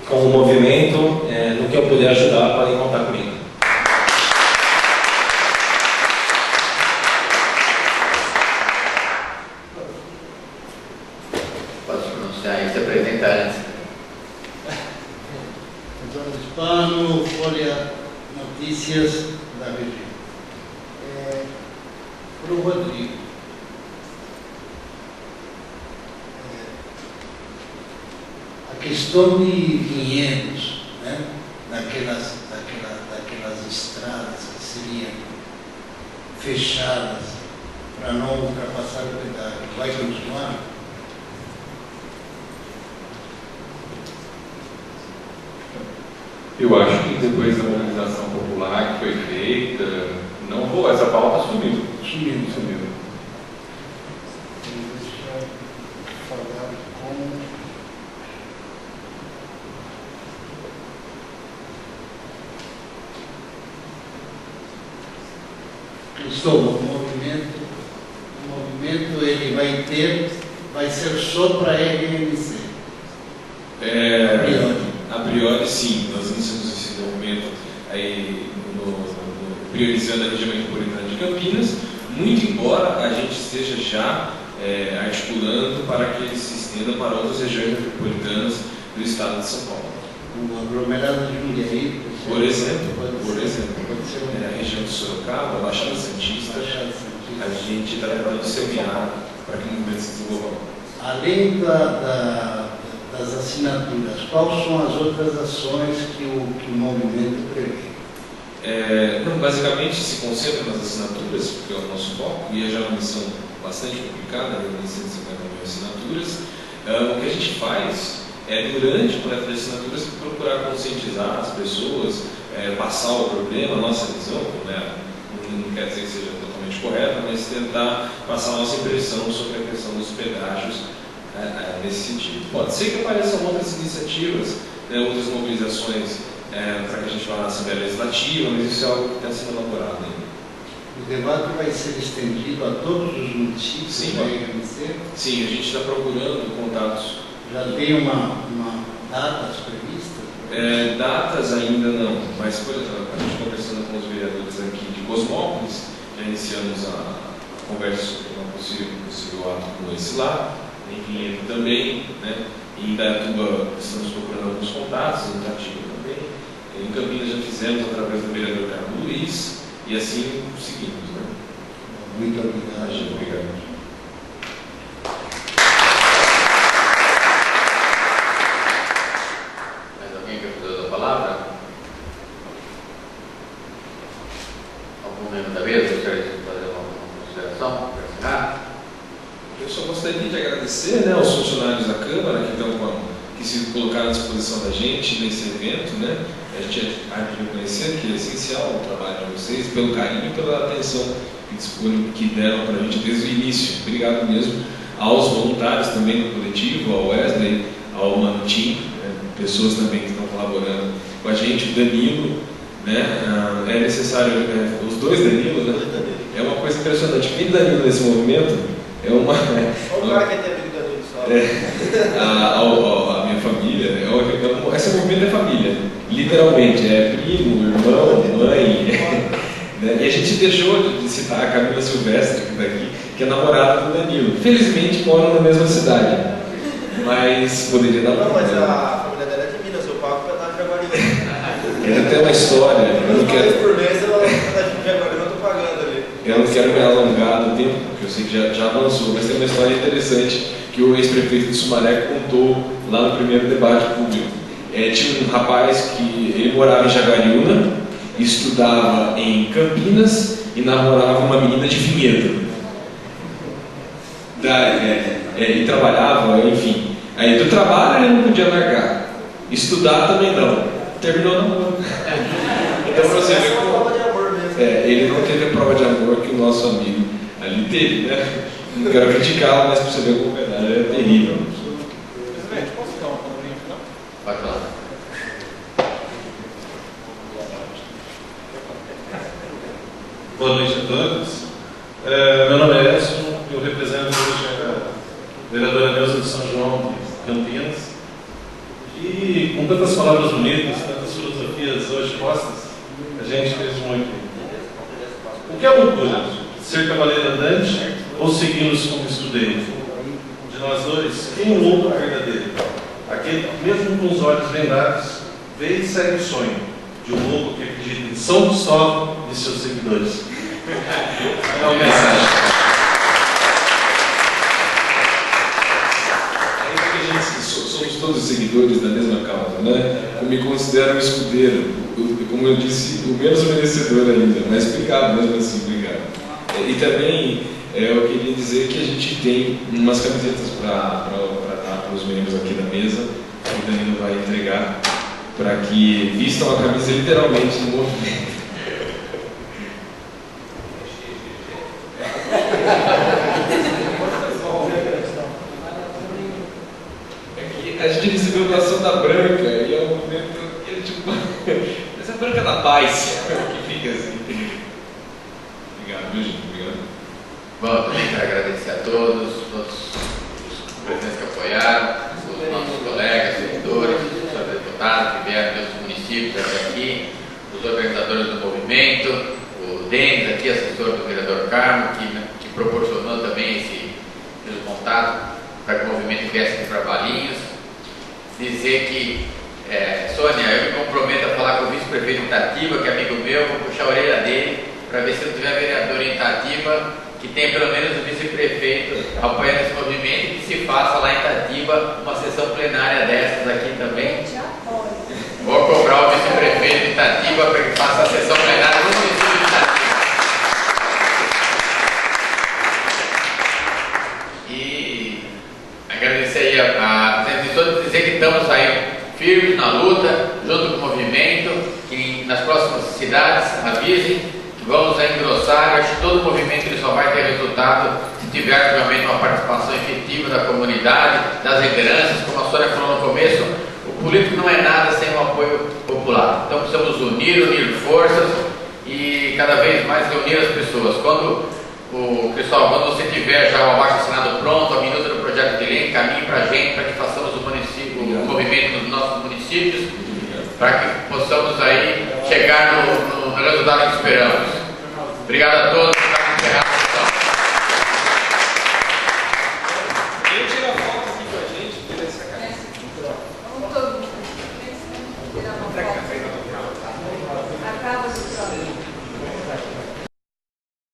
com o movimento, no que eu puder ajudar, podem contar comigo. Posso pronunciar e se apresentar antes? Antônio Hispano, Folha Notícias da região. Para o Rodrigo. A questão de vinhedos, né, daquelas estradas que seriam fechadas para não ultrapassar o pedágio, vai continuar? Eu acho que depois da mobilização popular que foi feita, não vou, essa pauta sumiu. Sumiu. Deixa eu falar com... O movimento ele vai ser só para a RMC. A priori, sim. Nós iniciamos esse movimento aí priorizando a região metropolitana de Campinas, muito embora a gente esteja já articulando para que ele se estenda para outras regiões metropolitanas do estado de São Paulo. O aglomerado de Jundiaí, por exemplo, a região de Sorocaba, a Baixada Santista, a gente está tentando semear para que o movimento se desenvolva. Além das assinaturas, quais são as outras ações que o movimento prevê? Basicamente se concentra nas assinaturas, porque é o nosso foco, e é já uma missão bastante complicada, né, 150 mil assinaturas. O que a gente faz durante o coleta de assinaturas, procurar conscientizar as pessoas, passar o problema, a nossa visão, né, não quer dizer que seja totalmente correta, mas tentar passar a nossa impressão sobre a questão dos pedágios nesse sentido. Pode ser que apareçam outras iniciativas, outras mobilizações para que a gente vá na Assembleia Legislativa, mas isso é algo que está sendo elaborado ainda. O debate vai ser estendido a todos os municípios da RMC? Sim, a gente está procurando contatos. Já tem uma datas previstas? Datas ainda não, mas por exemplo, a gente conversando com os vereadores aqui de Cosmópolis, já iniciamos a conversa sobre um possível ato como esse lá, em Vinhedo também, né? Em Indaiatuba estamos procurando alguns contatos, em Itatiba também, em Campinas já fizemos através do vereador Carlos Luiz, e assim seguimos. Né? Muito obrigado. Obrigado. Algum membro da mesa gostaria de fazer uma consideração para encerrar? Eu só gostaria de agradecer, aos funcionários da Câmara que se colocaram à disposição da gente nesse evento, né? A gente há de reconhecer que é essencial o trabalho de vocês, pelo carinho e pela atenção que deram para a gente desde o início. Obrigado mesmo aos voluntários também do coletivo, ao Wesley, ao Manutim, pessoas também que estão colaborando com a gente, o Danilo, né? É necessário, os dois Danilos, né? É uma coisa impressionante. Quem Danilo nesse movimento é uma. Olha o cara que tem amigo Danilo só. A minha família, esse movimento é família, literalmente, é primo, irmão, mãe. Né? E a gente deixou de citar a Camila Silvestre daqui, que é namorada do Danilo. Felizmente moram na mesma cidade, mas poderia dar Não, mas a família dela é de Minas, eu pago pedaço de Jaguariúna. Tem uma história, eu não quero. Por mês ela pedaço de Jaguariúna eu estou pagando ali. Eu não quero me alongar no tempo, porque eu sei que já avançou, mas tem uma história interessante que o ex-prefeito de Sumaré contou lá no primeiro debate público. Tinha um rapaz que ele morava em Jaguariúna, estudava em Campinas e namorava uma menina de Vinhedo. E trabalhava, enfim. Aí do trabalho ele não podia largar. Estudar também não. Terminou não. Então você vê como... ele não teve a prova de amor que o nosso amigo ali teve, né? Não quero criticá-lo, mas para você ver como o pedágio é terrível. Presidente, posso dar uma palavrinha final? Pode falar. Boa noite a todos. Meu nome é Edson, eu represento hoje a vereadora Neuza de São João de Campinas. E com tantas palavras bonitas, tantas filosofias hoje postas, a gente fez muito. O que é loucura? Ser cavaleiro andante ou segui-los como estudei? De nós dois, quem é o louco verdadeiro? Aquele que, mesmo com os olhos vendados, vê e segue o sonho de um louco que acredita em São Cristóvão e seus seguidores. É uma mensagem. Ainda que a gente somos todos seguidores da mesma causa, né? Eu me considero um escudeiro, como eu disse, o menos merecedor ainda, mas obrigado mesmo assim, obrigado. E também eu queria dizer que a gente tem umas camisetas para dar para os membros aqui da mesa, que o Danilo vai entregar, para que vistam a camisa literalmente no movimento. A gente recebeu doação da Branca e é um momento que é tipo. Essa é a Branca da Paz, que fica assim. Obrigado, viu, gente? Obrigado. Bom, também quero agradecer a todos os presidentes que apoiaram, os nossos colegas, servidores, os deputados que vieram dos municípios até aqui, os organizadores do movimento, o Denis aqui, assessor do vereador Carmo, que proporcionou também esse contato para que o movimento viesse para Valinhos. Dizer que, Sônia, eu me comprometo a falar com o vice-prefeito de Itatiba, que é amigo meu, vou puxar a orelha dele, para ver se não tiver vereador em Itatiba, que tem pelo menos o vice-prefeito apoiando esse movimento e que se faça lá em Itatiba uma sessão plenária dessas aqui também. Vou cobrar o vice-prefeito de Itatiba para que faça a sessão plenária no município de Itatiba. E agradecer aí a presença de todos, dizer que estamos aí firmes na luta, junto com o movimento, que nas próximas cidades avisem que vamos engrossar. Eu acho que todo o movimento ele só vai ter resultado se tiver realmente uma participação efetiva da comunidade, das lideranças, como a Sônia falou no começo. O político não é nada sem o apoio popular. Então precisamos unir forças e cada vez mais reunir as pessoas. Cristóvão, quando você tiver já o abaixo-assinado pronto, a minuta do projeto de lei, encaminhe para a gente, para que façamos o movimento nos nossos municípios, para que possamos aí chegar no resultado que esperamos. Obrigado a todos.